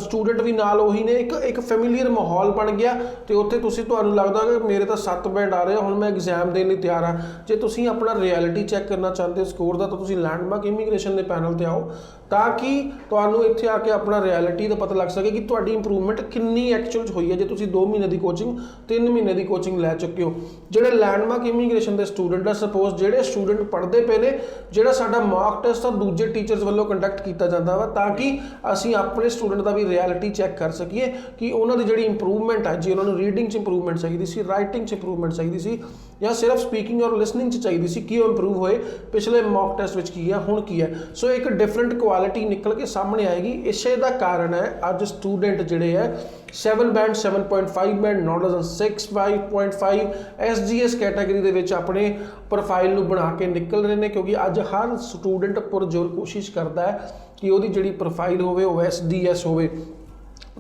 ਸਟੂਡੈਂਟ ਵੀ ਨਾਲ ਉਹੀ ਨੇ, ਇੱਕ ਫੈਮਿਲੀਅਰ ਮਾਹੌਲ ਬਣ ਗਿਆ। ਤੇ ਉੱਥੇ ਤੁਹਾਨੂੰ ਲੱਗਦਾ ਕਿ ਮੇਰੇ ਤਾਂ 7 ਬੈਂਡ ਆ ਰਹੇ, ਹੁਣ ਮੈਂ ਐਗਜ਼ਾਮ ਦੇਣ ਲਈ ਤਿਆਰ ਹਾਂ। ਜੇ ਤੁਸੀਂ ਆਪਣਾ ਰਿਐਲਿਟੀ ਚੈੱਕ ਕਰਨਾ ਚਾਹੁੰਦੇ ਹੋ ਸਕੋਰ ਦਾ, ਤਾਂ ਤੁਸੀਂ ਲੈਂਡਮਾਰਕ ਇਮੀਗ੍ਰੇਸ਼ਨ ਦੇ ਪੈਨਲ ਤੇ ਆਓ, ਤਾਂ ਕਿ ਤੁਹਾਨੂੰ ਇੱਥੇ ਆ ਕੇ ਆਪਣਾ ਰਿਐਲਿਟੀ ਦਾ ਪਤਾ ਲੱਗ ਸਕੇ ਕਿ ਤੁਹਾਡੀ ਇੰਪਰੂਵਮੈਂਟ ਕਿੰਨੀ ਐਕਚੁਅਲ 'ਚ ਹੋਈ ਹੈ। ਜੇ ਤੁਸੀਂ 2 ਮਹੀਨੇ ਦੀ ਕੋਚਿੰਗ 3 ਮਹੀਨੇ ਦੀ ਕੋਚਿੰਗ ਲੈ ਚੁੱਕੇ ਹੋ, ਜਿਹੜੇ ਲੈਂਡਮਾਰਕ ਇਮੀਗ੍ਰੇਸ਼ਨ ਦੇ ਸਟੂਡੈਂਟ ਆ, ਸਪੋਜ਼ ਜਿਹੜੇ ਸਟੂਡੈਂਟ ਪੜ੍ਹਦੇ ਪਏ ਨੇ, ਜਿਹੜਾ ਸਾਡਾ ਮਾਰਕ ਟੈਸਟ ਆ ਦੂਜੇ ਟੀਚਰਸ ਵੱਲੋਂ ਕੰਡਕਟ ਕੀਤਾ ਜਾਂਦਾ ਵਾ, ਤਾਂ ਕਿ ਅਸੀਂ ਆਪਣੇ ਸਟੂਡੈਂਟ ਦਾ ਵੀ ਰਿਐਲਿਟੀ ਚੈੱਕ ਕਰ ਸਕੀਏ ਕਿ ਉਹਨਾਂ ਦੀ ਜਿਹੜੀ ਇੰਪਰੂਵਮੈਂਟ ਹੈ, ਜੇ ਉਹਨਾਂ ਨੂੰ ਰੀਡਿੰਗ 'ਚ ਇੰਪਰੂਵਮੈਂਟ ਚਾਹੀਦੀ ਸੀ, ਰਾਈਟਿੰਗ 'ਚ ਇੰਪਰੂਵਮੈਂਟ ਚਾਹੀਦੀ ਸੀ, ਜਾਂ ਸਿਰਫ ਸਪੀਕਿੰਗ ਔਰ ਲਿਸਨਿੰਗ 'ਚ ਚਾਹੀਦੀ ਸੀ, ਕੀ ਉਹ ਇੰਪਰੂਵ ਹੋਏ, ਪਿਛਲੇ ਮਾਰਕ ਟੈਸਟ ਵਿੱਚ ਕੀ ਹੈ, ਹੁਣ ਕੀ ਹੈ। ਸੋ ਇੱਕ ਡਿਫਰੈਂਟ ਕੁਆਲਿਟੀ ਨਿਕਲ ਕੇ ਸਾਹਮਣੇ ਆਏਗੀ। ਇਸੇ ਦਾ ਕਾਰਨ ਹੈ ਅੱਜ ਸਟੂਡੈਂਟ ਜਿਹੜੇ ਹੈ 7 band, 7.5 band, not less than 6.5 SGS category ਦੇ ਵਿੱਚ ਆਪਣੇ ਪ੍ਰੋਫਾਈਲ ਨੂੰ ਬਣਾ ਕੇ ਨਿਕਲ ਰਹੇ ਨੇ, ਕਿਉਂਕਿ ਅੱਜ ਹਰ ਸਟੂਡੈਂਟ ਪੁਰਜ਼ੋਰ ਕੋਸ਼ਿਸ਼ ਕਰਦਾ ਹੈ ਕਿ ਉਹਦੀ ਜਿਹੜੀ ਪ੍ਰੋਫਾਈਲ ਹੋਵੇ ਉਹ SDS ਹੋਵੇ।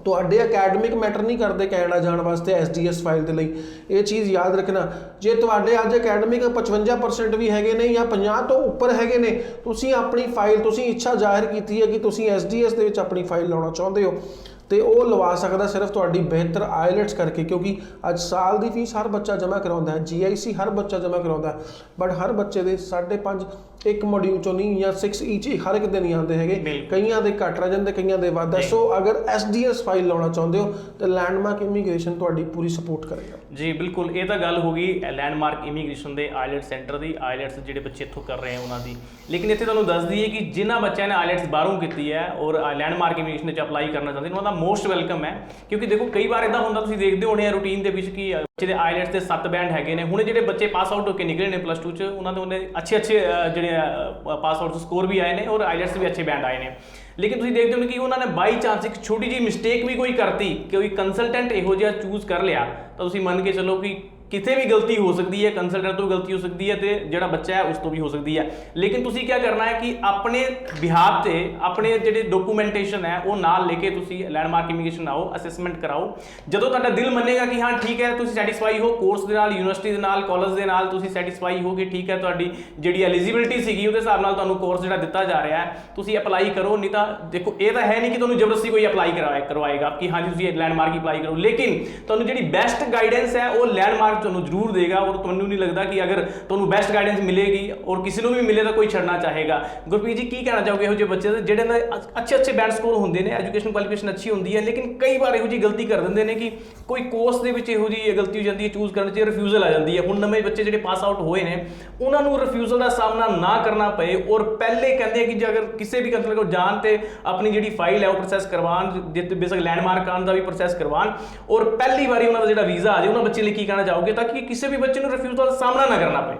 ਤੁਹਾਡੇ ਅਕੈਡਮਿਕ ਮੈਟਰ ਨਹੀਂ ਕਰਦੇ ਕੈਨੇਡਾ ਜਾਣ ਵਾਸਤੇ SDS ਫਾਈਲ ਦੇ ਲਈ, ਇਹ ਚੀਜ਼ ਯਾਦ ਰੱਖਣਾ। ਜੇ ਤੁਹਾਡੇ ਅੱਜ ਅਕੈਡਮਿਕ 55% ਵੀ ਹੈਗੇ ਨੇ ਜਾਂ 50 ਤੋਂ ਉੱਪਰ ਹੈਗੇ ਨੇ, ਤੁਸੀਂ ਆਪਣੀ ਫਾਈਲ, ਤੁਸੀਂ ਇੱਛਾ ਜ਼ਾਹਿਰ ਕੀਤੀ ਹੈ ਕਿ ਤੁਸੀਂ SDS ਦੇ ਵਿੱਚ ਆਪਣੀ ਫਾਈਲ ਲਾਉਣਾ ਚਾਹੁੰਦੇ ਹੋ, ਤੇ ਉਹ ਲਵਾ ਸਕਦਾ ਸਿਰਫ ਤੁਹਾਡੀ ਬਿਹਤਰ ਆਈਲੈਟਸ ਕਰਕੇ। ਕਿਉਂਕਿ ਅੱਜ ਸਾਲ ਦੀ ਫੀਸ ਹਰ ਬੱਚਾ ਜਮ੍ਹਾਂ ਕਰਾਉਂਦਾ ਹੈ, GIC ਹਰ ਬੱਚਾ ਜਮ੍ਹਾਂ ਕਰਾਉਂਦਾ ਹੈ, ਬਟ ਹਰ ਬੱਚੇ ਦੇ 5.5 ਇੱਕ ਮੋਡਿਊਲ ਚੋਂ ਨਹੀਂ ਜਾਂ 6 ਈਚ ਹਰ ਇੱਕ ਦੇ ਨਹੀਂ ਆਉਂਦੇ ਹੈਗੇ, ਬਿਲਕੁਲ। ਕਈਆਂ ਦੇ ਘੱਟ ਰਹਿ ਜਾਂਦੇ, ਕਈਆਂ ਦੇ ਵੱਧ ਹੈ। ਸੋ ਅਗਰ SDS ਫਾਈਲ ਲਾਉਣਾ ਚਾਹੁੰਦੇ ਹੋ ਤਾਂ ਲੈਂਡਮਾਰਕ ਇਮੀਗ੍ਰੇਸ਼ਨ ਤੁਹਾਡੀ ਪੂਰੀ ਸਪੋਰਟ ਕਰੇਗਾ। ਜੀ ਬਿਲਕੁਲ, ਇਹ ਤਾਂ ਗੱਲ ਹੋ ਗਈ ਲੈਂਡਮਾਰਕ ਇਮੀਗ੍ਰੇਸ਼ਨ ਦੇ ਆਈਲੈਟਸ ਸੈਂਟਰ ਦੀ, ਆਈਲੈਟਸ ਜਿਹੜੇ ਬੱਚੇ ਇੱਥੋਂ ਕਰ ਰਹੇ ਆ ਉਹਨਾਂ ਦੀ। ਲੇਕਿਨ ਇੱਥੇ ਤੁਹਾਨੂੰ ਦੱਸ ਦਈਏ ਕਿ ਜਿਨ੍ਹਾਂ ਬੱਚਿਆਂ ਨੇ ਆਈਲੈਟਸ ਬਾਹਰੋਂ ਕੀਤੀ ਹੈ ਔਰ ਲੈਂਡਮਾਰਕ ਇਮੀਗ੍ਰੇਸ਼ਨ ਵਿੱਚ ਅਪਲਾਈ ਕਰਨਾ ਚਾਹੁੰਦੇ ਨੇ, ਉਹਨਾਂ ਦਾ ਮੋਸਟ ਵੈਲਕਮ ਹੈ। ਕਿਉਂਕਿ ਦੇਖੋ ਕਈ ਵਾਰ ਇਦਾਂ ਹੁੰਦਾ, ਤੁਸੀਂ ਦੇਖਦੇ ਹੋਣੇ ਆ ਰੂਟੀਨ ਦੇ ਵਿੱਚ ਕਿ ਬੱਚੇ ਦੇ ਆਈਲੈਟਸ ਦੇ 7 ਬੈਂਡ ਹੈਗੇ ਨੇ। ਹੁਣ ਜਿਹੜੇ ਬੱਚੇ ਪਾਸ ਆਊਟ ਹੋ ਕੇ ਨਿਕਲੇ ਨੇ +2 ਚ, ਉਹਨਾਂ ਦੇ ਉਹਨੇ ਅੱਛੇ ਜਿਹੜੇ ਪਾਸ ਆਊਟ ਸਕੋਰ ਵੀ ਆਏ ਨੇ ਔਰ ਆਈਲੈਟਸ ਵੀ ਅੱਛੇ ਬੈਂਡ ਆਏ ਨੇ। ਲੇਕਿਨ ਤੁਸੀਂ ਦੇਖਦੇ ਹੋ ਕਿ ਉਹਨਾਂ ਨੇ ਬਾਈ ਚਾਂਸ ਇੱਕ ਛੋਟੀ ਜਿਹੀ ਮਿਸਟੇਕ ਵੀ ਕੋਈ ਕਰਤੀ, ਕੋਈ ਕੰਸਲਟੈਂਟ ਇਹੋ ਜਿਹਾ ਚੂਜ਼ ਕਰ ਲਿਆ, ਤਾਂ ਤੁਸੀਂ ਮੰਨ ਕੇ ਚੱਲੋ ਕਿ ਕਿਤੇ ਵੀ ਗਲਤੀ ਹੋ ਸਕਦੀ ਹੈ, ਕੰਸਲਟੈਂਟ ਤੋਂ ਵੀ ਗਲਤੀ ਹੋ ਸਕਦੀ ਹੈ ਤੇ ਜਿਹੜਾ ਬੱਚਾ ਹੈ ਉਸ ਤੋਂ ਵੀ ਹੋ ਸਕਦੀ ਹੈ। ਲੇਕਿਨ ਤੁਸੀਂ ਕੀ ਕਰਨਾ ਹੈ ਕਿ ਆਪਣੇ ਬਿਹਾਫ ਤੇ ਆਪਣੇ ਜਿਹੜੇ ਡਾਕੂਮੈਂਟੇਸ਼ਨ ਹੈ ਉਹ ਨਾਲ ਲੈ ਕੇ ਤੁਸੀਂ ਲੈਂਡਮਾਰਕ ਇਮੀਗ੍ਰੇਸ਼ਨ ਆਓ, ਅਸੈਸਮੈਂਟ ਕਰਾਓ। ਜਦੋਂ ਤੁਹਾਡਾ ਦਿਲ ਮੰਨੇਗਾ ਕਿ ਹਾਂ ਠੀਕ ਹੈ, ਤੁਸੀਂ ਸੈਟੀਸਫਾਈ ਹੋ ਕੋਰਸ ਦੇ ਨਾਲ, ਯੂਨੀਵਰਸਿਟੀ ਦੇ ਨਾਲ, ਕਾਲਜ ਦੇ ਨਾਲ, ਤੁਸੀਂ ਸੈਟੀਸਫਾਈ ਹੋ ਕਿ ਠੀਕ ਹੈ ਤੁਹਾਡੀ ਜਿਹੜੀ ਐਲੀਜੀਬਿਲਿਟੀ ਸੀਗੀ ਉਹਦੇ ਹਿਸਾਬ ਨਾਲ ਤੁਹਾਨੂੰ ਕੋਰਸ ਜਿਹੜਾ ਦਿੱਤਾ ਜਾ ਰਿਹਾ ਹੈ, ਤੁਸੀਂ ਅਪਲਾਈ ਕਰੋ। ਨਹੀਂ ਤਾਂ ਦੇਖੋ ਇਹ ਤਾਂ ਹੈ ਨਹੀਂ ਕਿ ਤੁਹਾਨੂੰ ਜ਼ਬਰਦਸਤੀ ਕੋਈ ਅਪਲਾਈ ਕਰਵਾਏਗਾ ਕਿ ਹਾਂਜੀ ਤੁਸੀਂ ਲੈਂਡਮਾਰਕ ਅਪਲਾਈ ਕਰੋ, ਲੇਕਿਨ ਤੁਹਾਨੂੰ ਜਿਹੜੀ ਬੈਸਟ ਗਾਈਡੈਂਸ ਹੈ ਉਹ ਲੈਂਡਮਾਰਕ ਤੁਹਾਨੂੰ ਜ਼ਰੂਰ ਦੇਗਾ। ਔਰ ਤੁਹਾਨੂੰ ਨਹੀਂ ਲੱਗਦਾ ਕਿ ਅਗਰ ਤੁਹਾਨੂੰ ਬੈਸਟ ਗਾਈਡੈਂਸ ਮਿਲੇਗੀ ਔਰ ਕਿਸੇ ਨੂੰ ਵੀ ਮਿਲੇ ਤਾਂ ਕੋਈ ਛੱਡਣਾ ਚਾਹੇਗਾ। ਗੁਰਪ੍ਰੀਤ ਜੀ ਕੀ ਕਹਿਣਾ ਚਾਹੋਗੇ ਇਹੋ ਜਿਹੇ ਬੱਚੇ ਜਿਹੜੇ ਨਾ ਅੱਛੇ ਬੈਂਡ ਸਕੋਰ ਹੁੰਦੇ ਨੇ, ਐਜੂਕੇਸ਼ਨ ਕੁਆਲੀਫਿਕੇਸ਼ਨ ਅੱਛੀ ਹੁੰਦੀ ਹੈ, ਲੇਕਿਨ ਕਈ ਵਾਰ ਇਹੋ ਜਿਹੀ ਗਲਤੀ ਕਰ ਦਿੰਦੇ ਨੇ ਕਿ ਕੋਈ ਕੋਰਸ ਦੇ ਵਿੱਚ ਇਹੋ ਜਿਹੀ ਗਲਤੀ ਹੋ ਜਾਂਦੀ ਹੈ, ਚੂਜ਼ ਕਰਨ 'ਚ ਰਿਫਿਊਜ਼ਲ ਆ ਜਾਂਦੀ ਹੈ। ਹੁਣ ਨਵੇਂ ਬੱਚੇ ਜਿਹੜੇ ਪਾਸ ਆਊਟ ਹੋਏ ਨੇ ਉਹਨਾਂ ਨੂੰ ਰਿਫਿਊਜ਼ਲ ਦਾ ਸਾਹਮਣਾ ਨਾ ਕਰਨਾ ਪਏ ਔਰ ਪਹਿਲੇ ਕਹਿੰਦੇ ਕਿ ਜੇ ਅਗਰ ਕਿਸੇ ਵੀ ਕੰਸਲਟੈਂਟ ਕੋਲ ਜਾਣ ਤੇ ਆਪਣੀ ਜਿਹੜੀ ਫਾਈਲ ਹੈ ਉਹ ਪ੍ਰੋਸੈਸ ਕਰਵਾਉਣ, ਜਿੱਥੇ ਬੇਸਿਕ ਲੈਂਡਮਾਰਕ ਆਉਣ ਦਾ ਵੀ ਪ੍ਰੋਸੈਸ ਕਰਵਾਉਣ ਔਰ ਪਹਿਲੀ ਵਾਰੀ ਉਹਨਾਂ ਦਾ ਜਿਹੜਾ ਵੀਜ਼ਾ ਆ ਜਾਏ, ਉਹਨਾਂ ਬੱਚੇ ਲਈ ਕੀ ਕਹਿਣਾ ਚਾਹੋਗੇ ਤਾਂ ਕਿ ਕਿਸੇ ਵੀ ਬੱਚੇ ਨੂੰ ਰਿਫਿਊਜ਼ਲ ਦਾ ਸਾਹਮਣਾ ਨਾ ਕਰਨਾ ਪਏ?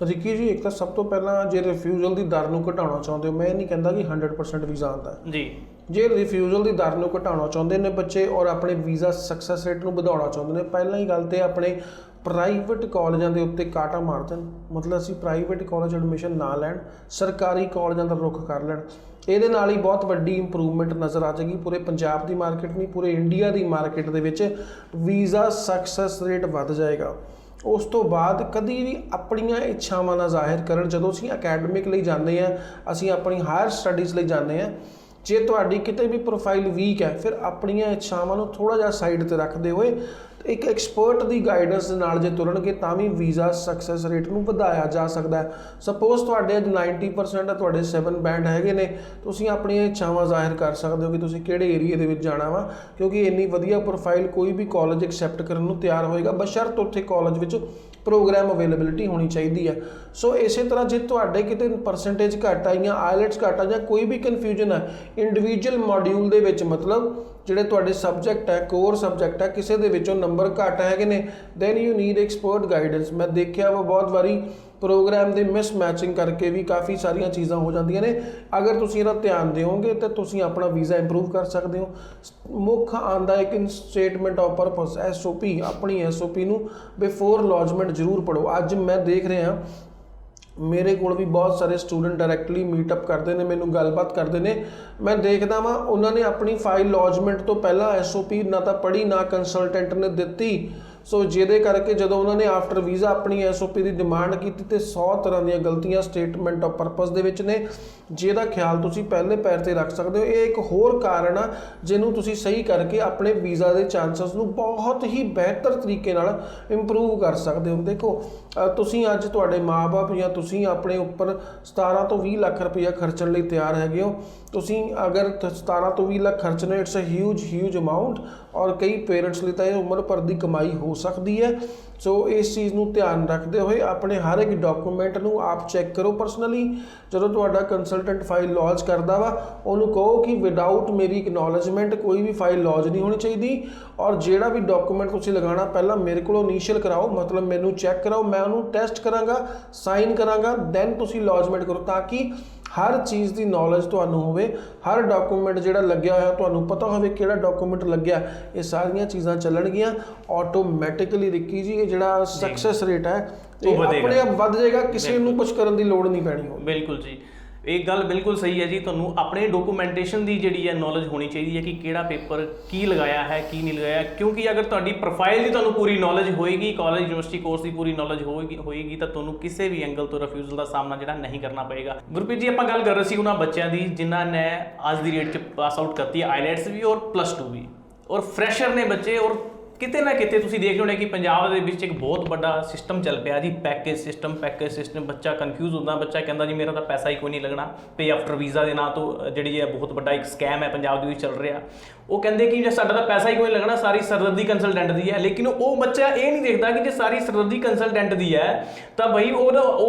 ਰਿੱਕੀ ਜੀ, ਇੱਕ ਤਾਂ ਸਭ ਤੋਂ ਪਹਿਲਾਂ ਜੇ ਰਿਫਿਊਜ਼ਲ ਦੀ ਦਰ ਨੂੰ ਘਟਾਉਣਾ ਚਾਹੁੰਦੇ ਹੋ, ਮੈਂ ਇਹ ਨਹੀਂ ਕਹਿੰਦਾ ਕਿ 100% ਵੀਜ਼ਾ ਆਉਂਦਾ ਹੈ ਜੀ। ਜੇ ਰਿਫਿਊਜ਼ਲ ਦੀ ਦਰ ਨੂੰ ਘਟਾਉਣਾ ਚਾਹੁੰਦੇ ਨੇ ਬੱਚੇ ਔਰ ਆਪਣੇ ਵੀਜ਼ਾ ਸਕਸੈਸ ਰੇਟ ਨੂੰ ਵਧਾਉਣਾ ਚਾਹੁੰਦੇ ਨੇ, ਪਹਿਲਾਂ ਹੀ ਗੱਲ ਤੇ ਆਪਣੇ ਪ੍ਰਾਈਵੇਟ ਕਾਲਜਾਂ ਦੇ ਉੱਤੇ ਕਾਟਾ ਮਾਰ ਦੇਣ। ਮਤਲਬ ਅਸੀਂ ਪ੍ਰਾਈਵੇਟ ਕਾਲਜ ਐਡਮਿਸ਼ਨ ਨਾ ਲੈਣ, ਸਰਕਾਰੀ ਕਾਲਜਾਂ ਦਾ ਰੁੱਖ ਕਰ ਲੈਣ। ਇਹਦੇ ਨਾਲ ਹੀ ਬਹੁਤ ਵੱਡੀ ਇੰਪਰੂਵਮੈਂਟ ਨਜ਼ਰ ਆ ਜਾਏਗੀ ਪੂਰੇ ਪੰਜਾਬ ਦੀ ਮਾਰਕੀਟ ਨਹੀਂ, ਪੂਰੇ ਇੰਡੀਆ ਦੀ ਮਾਰਕੀਟ ਦੇ ਵਿੱਚ ਵੀਜ਼ਾ ਸਕਸੈਸ ਰੇਟ ਵੱਧ ਜਾਏਗਾ। ਉਸ ਤੋਂ ਬਾਅਦ ਕਦੀ ਵੀ ਆਪਣੀਆਂ ਇੱਛਾਵਾਂ ਨਾ ਜ਼ਾਹਿਰ ਕਰਨ। ਜਦੋਂ ਅਸੀਂ ਅਕੈਡਮਿਕ ਲਈ ਜਾਂਦੇ ਹਾਂ, ਅਸੀਂ ਆਪਣੀ ਹਾਇਰ ਸਟੱਡੀਜ਼ ਲਈ ਜਾਂਦੇ ਹਾਂ, ਜੇ ਤੁਹਾਡੀ ਕਿਤੇ ਵੀ ਪ੍ਰੋਫਾਈਲ ਵੀਕ ਹੈ, ਫਿਰ ਆਪਣੀਆਂ ਇੱਛਾਵਾਂ ਨੂੰ ਥੋੜ੍ਹਾ ਜਿਹਾ ਸਾਈਡ ਤੇ ਰੱਖਦੇ ਹੋਏ ਇੱਕ ਐਕਸਪਰਟ ਦੀ ਗਾਈਡੈਂਸ ਦੇ ਨਾਲ ਜੇ ਤੁਰਨਗੇ ਤਾਂ ਵੀ ਵੀਜ਼ਾ ਸਕਸੈਸ ਰੇਟ ਨੂੰ ਵਧਾਇਆ ਜਾ ਸਕਦਾ ਹੈ। ਸਪੋਜ਼ ਤੁਹਾਡੇ ਅੱਜ 90% ਹੈ, ਤੁਹਾਡੇ 7 ਬੈਂਡ ਹੈਗੇ ਨੇ, ਤੁਸੀਂ ਆਪਣੀਆਂ ਇੱਛਾਵਾਂ ਜ਼ਾਹਿਰ ਕਰ ਸਕਦੇ ਹੋ ਕਿ ਤੁਸੀਂ ਕਿਹੜੇ ਏਰੀਏ ਦੇ ਵਿੱਚ ਜਾਣਾ ਵਾ, ਕਿਉਂਕਿ ਇੰਨੀ ਵਧੀਆ ਪ੍ਰੋਫਾਈਲ ਕੋਈ ਵੀ ਕਾਲਜ ਐਕਸੈਪਟ ਕਰਨ ਨੂੰ ਤਿਆਰ ਹੋਏਗਾ, ਬਸ਼ਰਤ ਉੱਥੇ ਕਾਲਜ ਵਿੱਚ ਪ੍ਰੋਗਰਾਮ ਅਵੇਲੇਬਿਲਿਟੀ ਹੋਣੀ ਚਾਹੀਦੀ ਹੈ। ਸੋ ਇਸੇ ਤਰ੍ਹਾਂ ਜੇ ਤੁਹਾਡੇ ਕਿਤੇ ਪਰਸੈਂਟੇਜ ਘੱਟ ਆਈਆਂ, ਆਈਲੈਟਸ ਘੱਟ ਆ ਜਾਂ ਕੋਈ ਵੀ ਕਨਫਿਊਜ਼ਨ ਹੈ ਇੰਡੀਵਿਜੂਅਲ ਮੋਡਿਊਲ ਦੇ ਵਿੱਚ, ਮਤਲਬ ਜਿਹੜੇ ਤੁਹਾਡੇ ਸਬਜੈਕਟ ਹੈ, ਕੋਰ ਸਬਜੈਕਟ ਹੈ, ਕਿਸੇ ਦੇ ਵਿੱਚੋਂ ਨੰਬਰ ਘੱਟ ਹੈਗੇ ਨੇ, then you need expert guidance. ਮੈਂ ਦੇਖਿਆ ਵਾ ਬਹੁਤ ਵਾਰੀ ਪ੍ਰੋਗਰਾਮ ਦੇ ਮਿਸ ਮੈਚਿੰਗ ਕਰਕੇ ਵੀ ਕਾਫੀ ਸਾਰੀਆਂ ਚੀਜ਼ਾਂ ਹੋ ਜਾਂਦੀਆਂ ਨੇ। ਅਗਰ ਤੁਸੀਂ ਇਹਦਾ ਧਿਆਨ ਦਿਓਗੇ ਤਾਂ ਤੁਸੀਂ ਆਪਣਾ ਵੀਜ਼ਾ ਇੰਪਰੂਵ ਕਰ ਸਕਦੇ ਹੋ। ਮੁੱਖ ਆਉਂਦਾ ਇੱਕ ਸਟੇਟਮੈਂਟ ਆਫ ਪਰਪਸ, SOP, ਆਪਣੀ SOP ਨੂੰ ਬਿਫੋਰ ਲੌਜਮੈਂਟ ਜ਼ਰੂਰ ਪੜ੍ਹੋ। ਅੱਜ ਮੈਂ ਦੇਖ ਰਿਹਾ ਮੇਰੇ ਕੋਲ ਵੀ ਬਹੁਤ ਸਾਰੇ ਸਟੂਡੈਂਟ ਡਾਇਰੈਕਟਲੀ ਮੀਟਅਪ ਕਰਦੇ ਨੇ, ਮੈਨੂੰ ਗੱਲਬਾਤ ਕਰਦੇ ਨੇ, ਮੈਂ ਦੇਖਦਾ ਵਾਂ ਉਹਨਾਂ ਨੇ ਆਪਣੀ ਫਾਈਲ ਲੌਜਮੈਂਟ ਤੋਂ ਪਹਿਲਾਂ SOP ਨਾ ਤਾਂ ਪੜ੍ਹੀ ਨਾ ਕੰਸਲਟੈਂਟ ਨੇ ਦਿੱਤੀ। ਸੋ ਜਿਹਦੇ ਕਰਕੇ ਜਦੋਂ ਉਹਨਾਂ ਨੇ ਆਫਟਰ ਵੀਜ਼ਾ ਆਪਣੀ SOP ਦੀ ਡਿਮਾਂਡ ਕੀਤੀ ਤੇ 100 ਤਰ੍ਹਾਂ ਦੀਆਂ ਗਲਤੀਆਂ ਸਟੇਟਮੈਂਟ ਆਫ ਪਰਪਸ ਦੇ ਵਿੱਚ ਨੇ, ਜਿਹਦਾ ਖਿਆਲ ਤੁਸੀਂ ਪਹਿਲੇ ਪੈਰ ਤੇ ਰੱਖ ਸਕਦੇ ਹੋ। ਇਹ ਇੱਕ ਹੋਰ ਕਾਰਨ ਆ ਜਿਹਨੂੰ ਤੁਸੀਂ ਸਹੀ ਕਰਕੇ ਆਪਣੇ ਵੀਜ਼ਾ ਦੇ ਚਾਂਸਸ ਨੂੰ ਬਹੁਤ ਹੀ ਬਿਹਤਰ ਤਰੀਕੇ ਨਾਲ ਇੰਪਰੂਵ ਕਰ ਸਕਦੇ ਹੋ। ਦੇਖੋ ਤੁਸੀਂ ਅੱਜ ਤੁਹਾਡੇ ਮਾਪੇ ਜਾਂ ਤੁਸੀਂ ਆਪਣੇ ਉੱਪਰ 17 ਤੋਂ 20 ਲੱਖ ਰੁਪਈਆ ਖਰਚਣ ਲਈ ਤਿਆਰ ਹੈਗੇ ਹੋ। ਤੁਸੀਂ ਅਗਰ 17 ਤੋਂ 20 ਲੱਖ ਖਰਚਣੇ, ਇਟਸ ਅ ਹਿਊਜ ਅਮਾਊਂਟ, ਔਰ ਕਈ ਪੇਰੈਂਟਸ ਲਈ ਤਾਂ ਇਹ ਉਮਰ ਭਰ ਦੀ ਕਮਾਈ ਹੋ ਸਕਦੀ ਹੈ। ਸੋ ਇਸ ਚੀਜ਼ ਨੂੰ ਧਿਆਨ ਰੱਖਦੇ ਹੋਏ ਆਪਣੇ ਹਰ ਇੱਕ ਡਾਕੂਮੈਂਟ ਨੂੰ ਆਪ ਚੈੱਕ ਕਰੋ ਪਰਸਨਲੀ। ਜਦੋਂ ਤੁਹਾਡਾ ਕੰਸਲਟੈਂਟ ਫਾਈਲ ਲੌਂਚ ਕਰਦਾ ਵਾ, ਉਹਨੂੰ ਕਹੋ ਕਿ ਵਿਦਆਊਟ ਮੇਰੀ ਇਕਨੋਲਜਮੈਂਟ ਕੋਈ ਵੀ ਫਾਈਲ ਲੌਂਚ ਨਹੀਂ ਹੋਣੀ ਚਾਹੀਦੀ, ਔਰ ਜਿਹੜਾ ਵੀ ਡਾਕੂਮੈਂਟ ਤੁਸੀਂ ਲਗਾਉਣਾ ਪਹਿਲਾਂ ਮੇਰੇ ਕੋਲੋਂ ਇਨੀਸ਼ੀਅਲ ਕਰਾਓ, ਮਤਲਬ ਮੈਨੂੰ ਚੈੱਕ ਕਰਾਓ, ਮੈਂ ਉਹਨੂੰ ਟੈਸਟ ਕਰਾਂਗਾ, ਸਾਈਨ ਕਰਾਂਗਾ, ਦੈਨ ਤੁਸੀਂ ਲੌਂਚਮੈਂਟ ਕਰੋ, ਤਾਂ ਕਿ ਹਰ ਚੀਜ਼ ਦੀ ਨੌਲੇਜ ਤੁਹਾਨੂੰ ਹੋਵੇ, ਹਰ ਡਾਕੂਮੈਂਟ ਜਿਹੜਾ ਲੱਗਿਆ ਹੋਇਆ ਤੁਹਾਨੂੰ ਪਤਾ ਹੋਵੇ ਕਿਹੜਾ ਡਾਕੂਮੈਂਟ ਲੱਗਿਆ। ਇਹ ਸਾਰੀਆਂ ਚੀਜ਼ਾਂ ਚੱਲਣਗੀਆਂ ਆਟੋਮੈਟਿਕਲੀ। ਰਿੱਕੀ ਜੀ, ਇਹ ਜਿਹੜਾ ਸਕਸੈਸ ਰੇਟ ਹੈ ਇਹ ਆਪਣੇ ਆਪ ਵੱਧ ਜਾਏਗਾ, ਕਿਸੇ ਨੂੰ ਕੁਝ ਕਰਨ ਦੀ ਲੋੜ ਨਹੀਂ ਪੈਣੀ ਹੋਵੇ। ਬਿਲਕੁਲ ਜੀ, ਇਹ ਗੱਲ ਬਿਲਕੁਲ ਸਹੀ ਹੈ ਜੀ। ਤੁਹਾਨੂੰ ਆਪਣੇ ਡਾਕੂਮੈਂਟੇਸ਼ਨ ਦੀ ਜਿਹੜੀ ਹੈ ਨੌਲੇਜ ਹੋਣੀ ਚਾਹੀਦੀ ਹੈ ਕਿ ਕਿਹੜਾ ਪੇਪਰ ਕੀ ਲਗਾਇਆ ਹੈ, ਕੀ ਨਹੀਂ ਲਗਾਇਆ, ਕਿਉਂਕਿ ਅਗਰ ਤੁਹਾਡੀ ਪ੍ਰੋਫਾਈਲ ਦੀ ਤੁਹਾਨੂੰ ਪੂਰੀ ਨੌਲੇਜ ਹੋਏਗੀ, ਕਾਲਜ ਯੂਨੀਵਰਸਿਟੀ ਕੋਰਸ ਦੀ ਪੂਰੀ ਨੌਲੇਜ ਹੋਏਗੀ ਤਾਂ ਤੁਹਾਨੂੰ ਕਿਸੇ ਵੀ ਐਂਗਲ ਤੋਂ ਰਿਫਿਊਜ਼ਲ ਦਾ ਸਾਹਮਣਾ ਜਿਹੜਾ ਨਹੀਂ ਕਰਨਾ ਪਏਗਾ। ਗੁਰਪ੍ਰੀਤ ਜੀ, ਆਪਾਂ ਗੱਲ ਕਰ ਰਹੇ ਸੀ ਉਹਨਾਂ ਬੱਚਿਆਂ ਦੀ ਜਿਨ੍ਹਾਂ ਨੇ ਅੱਜ ਦੀ ਡੇਟ 'ਚ ਪਾਸ ਆਊਟ ਕਰਤੀ ਹੈ, ਆਈਲੈਟਸ ਵੀ ਔਰ +2 ਵੀ, ਔਰ ਫਰੈਸ਼ਰ ਨੇ ਬੱਚੇ, ਔਰ ਕਿਤੇ ਨਾ ਕਿਤੇ ਤੁਸੀਂ ਦੇਖ ਰਹੇ ਹੋਣੇ ਕਿ ਪੰਜਾਬ ਦੇ ਵਿੱਚ ਇੱਕ ਬਹੁਤ ਵੱਡਾ ਸਿਸਟਮ ਚੱਲ ਪਿਆ ਜੀ, ਪੈਕੇਜ ਸਿਸਟਮ। ਬੱਚਾ ਕਨਫਿਊਜ਼ ਹੁੰਦਾ, ਬੱਚਾ ਕਹਿੰਦਾ ਜੀ ਮੇਰਾ ਤਾਂ ਪੈਸਾ ਹੀ ਕੋਈ ਨਹੀਂ ਲੱਗਣਾ। ਪੇ ਆਫਟਰ ਵੀਜ਼ਾ ਦੇ ਨਾਂ ਤੋਂ ਜਿਹੜੀ ਹੈ ਬਹੁਤ ਵੱਡਾ ਇੱਕ ਸਕੈਮ ਹੈ ਪੰਜਾਬ ਦੇ ਵਿੱਚ ਚੱਲ ਰਿਹਾ। ਉਹ ਕਹਿੰਦੇ ਕਿ ਜੇ ਸਾਡਾ ਤਾਂ ਪੈਸਾ ਹੀ ਕੋਈ ਨਹੀਂ ਲੱਗਣਾ, ਸਾਰੀ ਸਰਦਰਦੀ ਕੰਸਲਟੈਂਟ ਦੀ ਹੈ। ਲੇਕਿਨ ਉਹ ਬੱਚਾ ਇਹ ਨਹੀਂ ਦੇਖਦਾ ਕਿ ਜੇ ਸਾਰੀ ਸਰਦਰਦੀ ਕੰਸਲਟੈਂਟ ਦੀ ਹੈ ਤਾਂ ਬਈ ਉਹ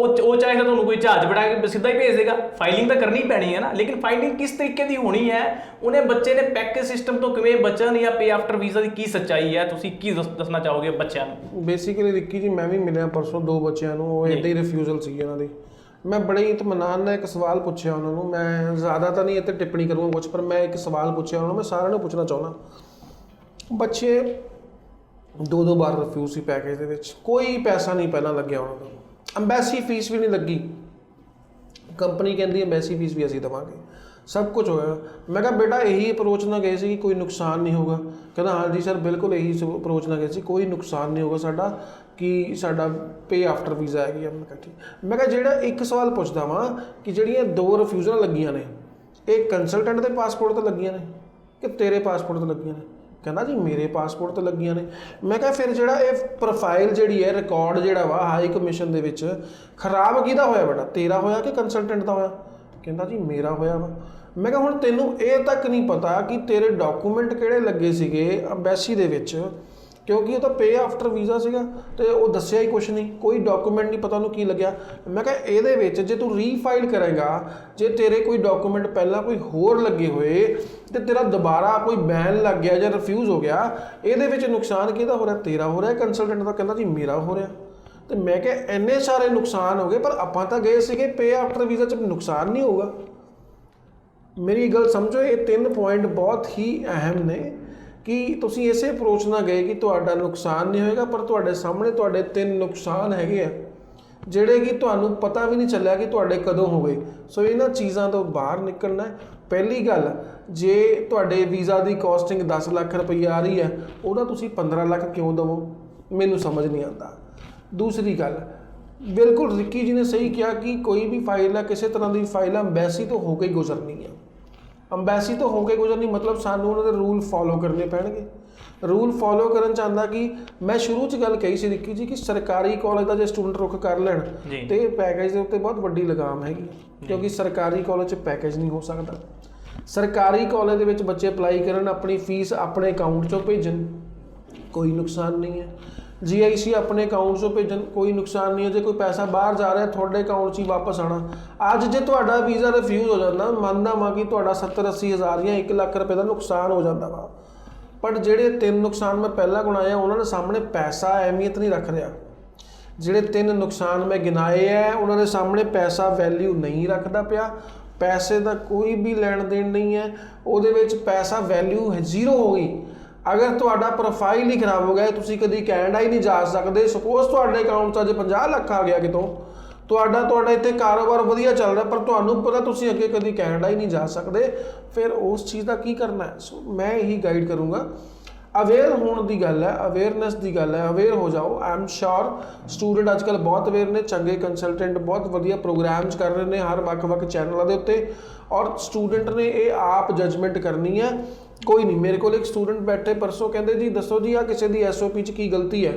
ਚਾਹੇ ਤਾਂ ਤੁਹਾਨੂੰ ਕੋਈ ਜਹਾਜ਼ ਬਿਠਾ ਕੇ ਸਿੱਧਾ ਹੀ ਭੇਜ ਦੇਗਾ, ਫਾਈਲਿੰਗ ਤਾਂ ਕਰਨੀ ਪੈਣੀ ਹੈ ਨਾ। ਲੇਕਿਨ ਫਾਈਲਿੰਗ ਕਿਸ ਤਰੀਕੇ ਦੀ ਹੋਣੀ ਹੈ, ਉਹਨੇ ਬੱਚੇ ਨੇ ਪੈਕੇਜ ਸਿਸਟਮ ਤੋਂ ਕਿਵੇਂ ਬਚਣ ਜਾਂ ਪੇ ਆਫਟਰ ਵੀਜ਼ਾ ਦੀ ਕੀ ਸੱਚਾਈ ਹੈ, ਤੁਸੀਂ ਕੀ ਦੱਸਣਾ ਚਾਹੋਗੇ ਬੱਚਿਆਂ ਨੂੰ? ਬੇਸਿਕਲੀ ਰਿੱਕੀ ਜੀ, ਮੈਂ ਵੀ ਮਿਲਿਆ ਪਰਸੋਂ 2 ਬੱਚਿਆਂ ਨੂੰ, ਉਹ ਇੱਦਾਂ ਹੀ ਰਿਫਿਊਜ਼ਲ ਸੀ ਉਹਨਾਂ ਦੀ। ਮੈਂ ਬੜੇ ਇਤਮਾਨਾਨ ਨਾਲ ਇੱਕ ਸਵਾਲ ਪੁੱਛਿਆ ਉਹਨਾਂ ਨੂੰ, ਮੈਂ ਜ਼ਿਆਦਾ ਤਾਂ ਨਹੀਂ ਇੱਥੇ ਟਿੱਪਣੀ ਕਰੂੰਗਾ ਕੁਛ, ਪਰ ਮੈਂ ਇੱਕ ਸਵਾਲ ਪੁੱਛਿਆ ਉਹਨਾਂ ਨੂੰ, ਮੈਂ ਸਾਰਿਆਂ ਨੂੰ ਪੁੱਛਣਾ ਚਾਹੁੰਦਾ। ਬੱਚੇ 2 ਵਾਰ ਰਿਫਿਊਜ਼ ਸੀ ਪੈਕੇਜ ਦੇ ਵਿੱਚ, ਕੋਈ ਪੈਸਾ ਨਹੀਂ ਪਹਿਲਾਂ ਲੱਗਿਆ ਉਹਨਾਂ ਦਾ, ਅੰਬੈਸੀ ਫੀਸ ਵੀ ਨਹੀਂ ਲੱਗੀ। ਕੰਪਨੀ ਕਹਿੰਦੀ ਅੰਬੈਸੀ ਫੀਸ ਵੀ ਅਸੀਂ ਦੇਵਾਂਗੇ, ਸਭ ਕੁਝ ਹੋਇਆ। ਮੈਂ ਕਿਹਾ ਬੇਟਾ ਇਹੀ ਅਪਰੋਚ ਨਾਲ ਗਏ ਸੀ ਕਿ ਕੋਈ ਨੁਕਸਾਨ ਨਹੀਂ ਹੋਗਾ? ਕਹਿੰਦਾ ਹਾਂਜੀ ਸਰ ਬਿਲਕੁਲ ਇਹੀ ਅਪਰੋਚ ਨਾਲ ਗਏ ਸੀ, ਕੋਈ ਨੁਕਸਾਨ ਨਹੀਂ ਹੋਗਾ ਸਾਡਾ, ਕਿ ਸਾਡਾ ਪੇ ਆਫਟਰ ਵੀਜ਼ਾ ਹੈਗੀ ਆ। ਮੈਂ ਕਿਹਾ ਠੀਕ। ਮੈਂ ਕਿਹਾ ਜਿਹੜਾ ਇੱਕ ਸਵਾਲ ਪੁੱਛਦਾ ਵਾਂ ਕਿ ਜਿਹੜੀਆਂ 2 ਰਿਫਿਊਜ਼ਲਾਂ ਲੱਗੀਆਂ ਨੇ, ਇਹ ਕੰਸਲਟੈਂਟ ਦੇ ਪਾਸਪੋਰਟ 'ਤੇ ਲੱਗੀਆਂ ਨੇ ਕਿ ਤੇਰੇ ਪਾਸਪੋਰਟ 'ਤੇ ਲੱਗੀਆਂ ਨੇ? ਕਹਿੰਦਾ ਜੀ ਮੇਰੇ ਪਾਸਪੋਰਟ 'ਤੇ ਲੱਗੀਆਂ ਨੇ। ਮੈਂ ਕਿਹਾ ਫਿਰ ਜਿਹੜਾ ਇਹ ਪ੍ਰੋਫਾਈਲ ਜਿਹੜੀ ਹੈ, ਰਿਕਾਰਡ ਜਿਹੜਾ ਵਾ ਹਾਈ ਕਮਿਸ਼ਨ ਦੇ ਵਿੱਚ, ਖਰਾਬ ਕਿਹਦਾ ਹੋਇਆ ਬੇਟਾ, ਤੇਰਾ ਹੋਇਆ ਕਿ ਕੰਸਲਟੈਂਟ ਦਾ ਹੋਇਆ? ਕਹਿੰਦਾ ਜੀ ਮੇਰਾ ਹੋਇਆ ਵਾ। ਮੈਂ ਕਿਹਾ ਹੁਣ ਤੈਨੂੰ ਇਹ ਤੱਕ ਨਹੀਂ ਪਤਾ ਕਿ ਤੇਰੇ ਡਾਕੂਮੈਂਟ ਕਿਹੜੇ ਲੱਗੇ ਸੀਗੇ ਅੰਬੈਸੀ ਦੇ ਵਿੱਚ, ਕਿਉਂਕਿ ਉਹ ਤਾਂ ਪੇ ਆਫਟਰ ਵੀਜ਼ਾ ਸੀਗਾ ਤੇ ਉਹ ਦੱਸਿਆ ਹੀ ਕੁਛ ਨਹੀਂ, ਕੋਈ ਡਾਕੂਮੈਂਟ ਨਹੀਂ ਪਤਾ ਉਹਨੂੰ ਕੀ ਲੱਗਿਆ। ਮੈਂ ਕਿਹਾ ਇਹਦੇ ਵਿੱਚ ਜੇ ਤੂੰ ਰੀਫਾਈਲ ਕਰੇਗਾ, ਜੇ ਤੇਰੇ ਕੋਈ ਡਾਕੂਮੈਂਟ ਪਹਿਲਾਂ ਕੋਈ ਹੋਰ ਲੱਗੇ ਹੋਏ ਤੇ ਤੇਰਾ ਦੁਬਾਰਾ ਕੋਈ ਬੈਨ ਲੱਗ ਗਿਆ ਜਾਂ ਰਿਫਿਊਜ਼ ਹੋ ਗਿਆ, ਇਹਦੇ ਵਿੱਚ ਨੁਕਸਾਨ ਕਿਹਦਾ ਹੋ ਰਿਹਾ? ਤੇਰਾ ਹੋ ਰਿਹਾ, ਕੰਸਲਟੈਂਟ ਦਾ? ਕਹਿੰਦਾ ਜੀ ਮੇਰਾ ਹੋ ਰਿਹਾ। ਤੇ ਮੈਂ ਕਿਹਾ ਇੰਨੇ ਸਾਰੇ ਨੁਕਸਾਨ ਹੋ ਗਏ, ਪਰ ਆਪਾਂ ਤਾਂ ਗਏ ਸੀਗੇ ਪੇ ਆਫਟਰ ਵੀਜ਼ਾ 'ਚ, ਨੁਕਸਾਨ ਨਹੀਂ ਹੋਊਗਾ। ਮੇਰੀ ਗੱਲ ਸਮਝੋ, ਇਹ 3 ਪੁਆਇੰਟ ਬਹੁਤ ਹੀ ਅਹਿਮ ਨੇ ਕਿ ਤੁਸੀਂ ਇਸੇ ਅਪਰੋਚ ਨਾਲ ਗਏ ਕਿ ਤੁਹਾਡਾ ਨੁਕਸਾਨ ਨਹੀਂ ਹੋਏਗਾ, ਪਰ ਤੁਹਾਡੇ ਸਾਹਮਣੇ ਤੁਹਾਡੇ 3 ਨੁਕਸਾਨ ਹੈਗੇ ਆ ਜਿਹੜੇ ਕਿ ਤੁਹਾਨੂੰ ਪਤਾ ਵੀ ਨਹੀਂ ਚੱਲਿਆ ਕਿ ਤੁਹਾਡੇ ਕਦੋਂ ਹੋ ਗਏ। ਸੋ ਇਹਨਾਂ ਚੀਜ਼ਾਂ ਤੋਂ ਬਾਹਰ ਨਿਕਲਣਾ। ਪਹਿਲੀ ਗੱਲ, ਜੇ ਤੁਹਾਡੇ ਵੀਜ਼ਾ ਦੀ ਕਾਸਟਿੰਗ 10 ਲੱਖ ਰੁਪਈਆ ਆ ਰਹੀ ਹੈ, ਉਹਦਾ ਤੁਸੀਂ 15 ਲੱਖ ਕਿਉਂ ਦੇਵੋ? ਮੈਨੂੰ ਸਮਝ ਨਹੀਂ ਆਉਂਦਾ। ਦੂਸਰੀ ਗੱਲ, ਬਿਲਕੁਲ ਰਿੱਕੀ ਜੀ ਨੇ ਸਹੀ ਕਿਹਾ ਕਿ ਕੋਈ ਵੀ ਫਾਈਲ ਹੈ, ਕਿਸੇ ਤਰ੍ਹਾਂ ਦੀ ਫਾਈਲ ਹੈ, ਅੰਬੈਸੀ ਤੋਂ ਹੋ ਕੇ ਹੀ ਗੁਜ਼ਰਨੀ ਹੈ। ਅੰਬੈਸੀ ਤੋਂ ਹੋ ਕੇ ਗੁਜ਼ਰਨੀ ਮਤਲਬ ਸਾਨੂੰ ਉਹਨਾਂ ਦੇ ਰੂਲ ਫੋਲੋ ਕਰਨੇ ਪੈਣਗੇ। ਰੂਲ ਫੋਲੋ ਕਰਨ ਚਾਹੁੰਦਾ ਕਿ ਮੈਂ ਸ਼ੁਰੂ 'ਚ ਗੱਲ ਕਹੀ ਸੀ ਰਿੱਕੀ ਜੀ ਕਿ ਸਰਕਾਰੀ ਕਾਲਜ ਦਾ ਜੇ ਸਟੂਡੈਂਟ ਰੁੱਖ ਕਰ ਲੈਣ ਤੇ ਪੈਕੇਜ ਦੇ ਉੱਤੇ ਬਹੁਤ ਵੱਡੀ ਲਗਾਮ ਹੈਗੀ, ਕਿਉਂਕਿ ਸਰਕਾਰੀ ਕਾਲਜ 'ਚ ਪੈਕੇਜ ਨਹੀਂ ਹੋ ਸਕਦਾ। ਸਰਕਾਰੀ ਕਾਲਜ ਦੇ ਵਿੱਚ ਬੱਚੇ ਅਪਲਾਈ ਕਰਨ, ਆਪਣੀ ਫੀਸ ਆਪਣੇ ਅਕਾਊਂਟ 'ਚੋਂ ਭੇਜਣ, ਕੋਈ ਨੁਕਸਾਨ ਨਹੀਂ ਹੈ। GIC ਆਪਣੇ ਅਕਾਊਂਟ 'ਚੋਂ ਭੇਜਣ, ਕੋਈ ਨੁਕਸਾਨ ਨਹੀਂ ਹੈ। ਜੇ ਕੋਈ ਪੈਸਾ ਬਾਹਰ ਜਾ ਰਿਹਾ, ਤੁਹਾਡੇ ਅਕਾਊਂਟ 'ਚ ਹੀ ਵਾਪਸ ਆਉਣਾ। ਅੱਜ ਜੇ ਤੁਹਾਡਾ ਵੀਜ਼ਾ ਰਿਫਿਊਜ਼ ਹੋ ਜਾਂਦਾ, ਮੰਨਦਾ ਵਾਂ ਕਿ ਤੁਹਾਡਾ 70-80 ਹਜ਼ਾਰ ਜਾਂ 1 ਲੱਖ ਰੁਪਏ ਦਾ ਨੁਕਸਾਨ ਹੋ ਜਾਂਦਾ ਵਾ, ਪਰ ਜਿਹੜੇ 3 ਨੁਕਸਾਨ ਮੈਂ ਪਹਿਲਾਂ ਗਿਣਾਏ ਆ, ਉਹਨਾਂ ਦੇ ਸਾਹਮਣੇ ਪੈਸਾ ਅਹਿਮੀਅਤ ਨਹੀਂ ਰੱਖ ਰਿਹਾ। ਜਿਹੜੇ 3 ਨੁਕਸਾਨ ਮੈਂ ਗਿਣਾਏ ਆ, ਉਹਨਾਂ ਦੇ ਸਾਹਮਣੇ ਪੈਸਾ ਵੈਲਿਊ ਨਹੀਂ ਰੱਖਦਾ ਪਿਆ। ਪੈਸੇ ਦਾ ਕੋਈ ਵੀ ਲੈਣ ਦੇਣ ਨਹੀਂ ਹੈ, ਉਹਦੇ ਵਿੱਚ ਪੈਸਾ ਵੈਲਿਊ 0 ਹੋ ਗਈ। ਅਗਰ ਤੁਹਾਡਾ ਪ੍ਰੋਫਾਈਲ ਹੀ ਖਰਾਬ ਹੋ ਗਿਆ, ਤੁਸੀਂ ਕਦੀ ਕੈਨੇਡਾ ਹੀ ਨਹੀਂ ਜਾ ਸਕਦੇ। ਸਪੋਜ਼ ਤੁਹਾਡੇ ਅਕਾਊਂਟ 'ਚ ਅੱਜ 50 ਲੱਖ ਆ ਗਿਆ ਕਿਤੋਂ, ਤੁਹਾਡਾ ਇੱਥੇ ਕਾਰੋਬਾਰ ਵਧੀਆ ਚੱਲ ਰਿਹਾ, ਪਰ ਤੁਹਾਨੂੰ ਪਤਾ ਤੁਸੀਂ ਅੱਗੇ ਕਦੀ ਕੈਨੇਡਾ ਹੀ ਨਹੀਂ ਜਾ ਸਕਦੇ, ਫਿਰ ਉਸ ਚੀਜ਼ ਦਾ ਕੀ ਕਰਨਾ ਹੈ? ਸੋ ਮੈਂ ਇਹੀ ਗਾਈਡ ਕਰੂੰਗਾ। ਅਵੇਅਰ ਹੋਣ ਦੀ ਗੱਲ ਹੈ, ਅਵੇਅਰਨੈਸ ਦੀ ਗੱਲ ਹੈ, ਅਵੇਅਰ ਹੋ ਜਾਓ। ਆਈ ਐਮ ਸ਼ੋਰ ਸਟੂਡੈਂਟ ਅੱਜ ਕੱਲ੍ਹ ਬਹੁਤ ਅਵੇਅਰ ਨੇ, ਚੰਗੇ ਕੰਸਲਟੈਂਟ ਬਹੁਤ ਵਧੀਆ ਪ੍ਰੋਗਰਾਮਸ ਕਰ ਰਹੇ ਨੇ ਹਰ ਵੱਖ-ਵੱਖ ਚੈਨਲਾਂ ਦੇ ਉੱਤੇ, ਔਰ ਸਟੂਡੈਂਟ ਨੇ ਇਹ ਆਪ ਜਜਮੈਂਟ ਕਰਨੀ ਹੈ। ਕੋਈ ਨਹੀਂ, ਮੇਰੇ ਕੋਲ ਇੱਕ ਸਟੂਡੈਂਟ ਬੈਠੇ ਪਰਸੋਂ, ਕਹਿੰਦੇ ਜੀ ਦੱਸੋ ਜੀ ਆ ਕਿਸੇ ਦੀ SOP 'ਚ ਕੀ ਗਲਤੀ ਹੈ?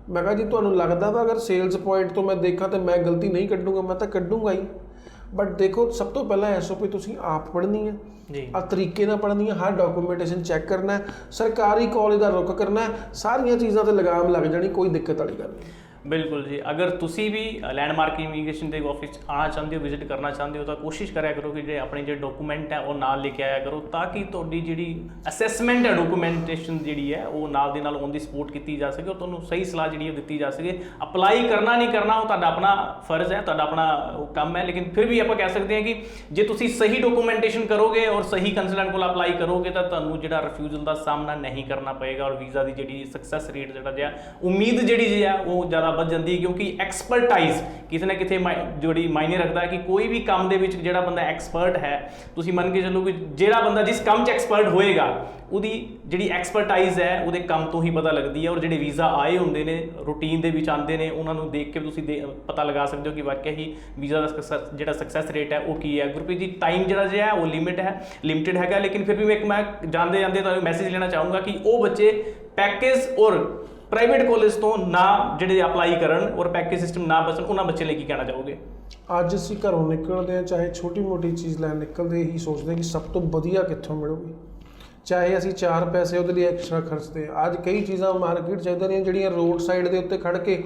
ਮੈਂ ਕਿਹਾ ਜੀ ਤੁਹਾਨੂੰ ਲੱਗਦਾ ਵਾ ਅਗਰ ਸੇਲਸ ਪੁਆਇੰਟ ਤੋਂ ਮੈਂ ਦੇਖਾਂ ਤਾਂ ਮੈਂ ਗਲਤੀ ਨਹੀਂ ਕੱਢੂੰਗਾ, ਮੈਂ ਤਾਂ ਕੱਢੂੰਗਾ ਹੀ। ਬਟ ਦੇਖੋ, ਸਭ ਤੋਂ ਪਹਿਲਾਂ SOP ਤੁਸੀਂ ਆਪ ਪੜ੍ਹਨੀ ਹੈ ਜੀ, ਆ ਤਰੀਕੇ ਨਾਲ ਪੜ੍ਹਨੀ ਹੈ, ਹਰ ਡਾਕੂਮੈਂਟੇਸ਼ਨ ਚੈੱਕ ਕਰਨਾ, ਸਰਕਾਰੀ ਕਾਲਜ ਦਾ ਰੁੱਖ ਕਰਨਾ, ਸਾਰੀਆਂ ਚੀਜ਼ਾਂ 'ਤੇ ਲਗਾਮ ਲੱਗ ਜਾਣੀ, ਕੋਈ ਦਿੱਕਤ ਵਾਲੀ ਗੱਲ ਨਹੀਂ। ਬਿਲਕੁਲ ਜੀ। ਅਗਰ ਤੁਸੀਂ ਵੀ ਲੈਂਡਮਾਰਕ ਇਮੀਗ੍ਰੇਸ਼ਨ ਦੇ ਆਫਿਸ 'ਚ ਆਉਣਾ ਚਾਹੁੰਦੇ ਹੋ, ਵਿਜ਼ਿਟ ਕਰਨਾ ਚਾਹੁੰਦੇ ਹੋ, ਤਾਂ ਕੋਸ਼ਿਸ਼ ਕਰਿਆ ਕਰੋ ਕਿ ਜਿਹੜੇ ਆਪਣੇ ਡਾਕੂਮੈਂਟ ਹੈ ਉਹ ਨਾਲ ਲੈ ਕੇ ਆਇਆ ਕਰੋ, ਤਾਂ ਕਿ ਤੁਹਾਡੀ ਜਿਹੜੀ ਅਸੈਸਮੈਂਟ ਹੈ, ਡਾਕੂਮੈਂਟੇਸ਼ਨ ਜਿਹੜੀ ਹੈ ਉਹ ਨਾਲ ਦੀ ਨਾਲ ਔਨ ਦੀ ਸਪੋਟ ਕੀਤੀ ਜਾ ਸਕੇ, ਔਰ ਤੁਹਾਨੂੰ ਸਹੀ ਸਲਾਹ ਜਿਹੜੀ ਉਹ ਦਿੱਤੀ ਜਾ ਸਕੇ। ਅਪਲਾਈ ਕਰਨਾ ਨਹੀਂ ਕਰਨਾ ਉਹ ਤੁਹਾਡਾ ਆਪਣਾ ਫਰਜ਼ ਹੈ, ਤੁਹਾਡਾ ਆਪਣਾ ਉਹ ਕੰਮ ਹੈ, ਲੇਕਿਨ ਫਿਰ ਵੀ ਆਪਾਂ ਕਹਿ ਸਕਦੇ ਹਾਂ ਕਿ ਜੇ ਤੁਸੀਂ ਸਹੀ ਡਾਕੂਮੈਂਟੇਸ਼ਨ ਕਰੋਗੇ ਔਰ ਸਹੀ ਕੰਸਲਟੈਂਟ ਕੋਲ ਅਪਲਾਈ ਕਰੋਗੇ ਤਾਂ ਤੁਹਾਨੂੰ ਜਿਹੜਾ ਰਿਫਿਊਜ਼ਲ ਦਾ ਸਾਹਮਣਾ ਨਹੀਂ ਕਰਨਾ ਪਏਗਾ, ਔਰ ਵੀਜ਼ਾ ਦੀ ਜਿਹੜੀ ਸਕਸੈਸ ਰੇਟ ਜਿਹੜਾ ਜਿਹਾ ਉਮੀਦ ਜਿਹੜੀ ਹੈ ਉਹ ਜ਼ਿਆਦਾ ਵੱਧ ਜਾਂਦੀ ਹੈ, ਕਿਉਂਕਿ ਐਕਸਪਰਟਾਈਜ਼ ਕਿਸੇ ਨਾ ਕਿਤੇ ਜਿਹੜੀ ਮਾਇਨੇ ਰੱਖਦਾ ਹੈ ਕਿ ਕੋਈ ਵੀ ਕੰਮ ਦੇ ਵਿੱਚ ਜਿਹੜਾ ਬੰਦਾ ਐਕਸਪਰਟ ਹੈ, ਤੁਸੀਂ ਮੰਨ ਕੇ ਚੱਲੋ ਕਿ ਜਿਹੜਾ ਬੰਦਾ ਜਿਸ ਕੰਮ 'ਚ ਐਕਸਪਰਟ ਹੋਏਗਾ ਉਹਦੀ ਜਿਹੜੀ ਐਕਸਪਰਟਾਈਜ਼ ਹੈ ਉਹਦੇ ਕੰਮ ਤੋਂ ਹੀ ਪਤਾ ਲੱਗਦੀ ਹੈ। ਔਰ ਜਿਹੜੇ ਵੀਜ਼ਾ ਆਏ ਹੁੰਦੇ ਨੇ ਰੂਟੀਨ ਦੇ ਵਿੱਚ ਆਉਂਦੇ ਨੇ, ਉਹਨਾਂ ਨੂੰ ਦੇਖ ਕੇ ਤੁਸੀਂ ਪਤਾ ਲਗਾ ਸਕਦੇ ਹੋ ਕਿ ਵਾਕਿਆ ਹੀ ਵੀਜ਼ਾ ਦਾ ਜਿਹੜਾ ਸਕਸੈਸ ਰੇਟ ਹੈ ਉਹ ਕੀ ਹੈ। ਗੁਰਪ੍ਰੀਤ ਜੀ, ਟਾਈਮ ਜਿਹੜਾ ਜਿਹਾ ਉਹ ਲਿਮਿਟਡ ਹੈਗਾ, ਲੇਕਿਨ ਫਿਰ ਵੀ ਮੈਂ ਜਾਂਦੇ ਤੁਹਾਨੂੰ ਮੈਸੇਜ ਲੈਣਾ ਚਾਹੂੰਗਾ ਕਿ ਉਹ ਬੱਚੇ ਪੈਕੇਜ ਔਰ ਪ੍ਰਾਈਵੇਟ ਕਾਲਜ ਤੋਂ ਨਾ ਜਿਹੜੇ ਅਪਲਾਈ ਕਰਨ ਔਰ ਪੈਕੇਜ ਸਿਸਟਮ ਨਾ ਬਚਣ, ਉਹਨਾਂ ਬੱਚਿਆਂ ਲਈ ਕੀ ਕਹਿਣਾ ਚਾਹੋਗੇ? ਅੱਜ ਅਸੀਂ ਘਰੋਂ ਨਿਕਲਦੇ ਹਾਂ, ਚਾਹੇ ਛੋਟੀ ਮੋਟੀ ਚੀਜ਼ ਲੈਣ ਨਿਕਲਦੇ ਹੀ ਸੋਚਦੇ ਕਿ ਸਭ ਤੋਂ ਵਧੀਆ ਕਿੱਥੋਂ ਮਿਲੂਗੀ, ਚਾਹੇ ਅਸੀਂ 4 ਪੈਸੇ ਉਹਦੇ ਲਈ ਐਕਸਟਰਾ ਖਰਚਦੇ ਹਾਂ। ਅੱਜ ਕਈ ਚੀਜ਼ਾਂ ਮਾਰਕੀਟ 'ਚ ਇੱਦਾਂ ਦੀਆਂ ਜਿਹੜੀਆਂ ਰੋਡ ਸਾਈਡ ਦੇ ਉੱਤੇ ਖੜ੍ਹ ਕੇ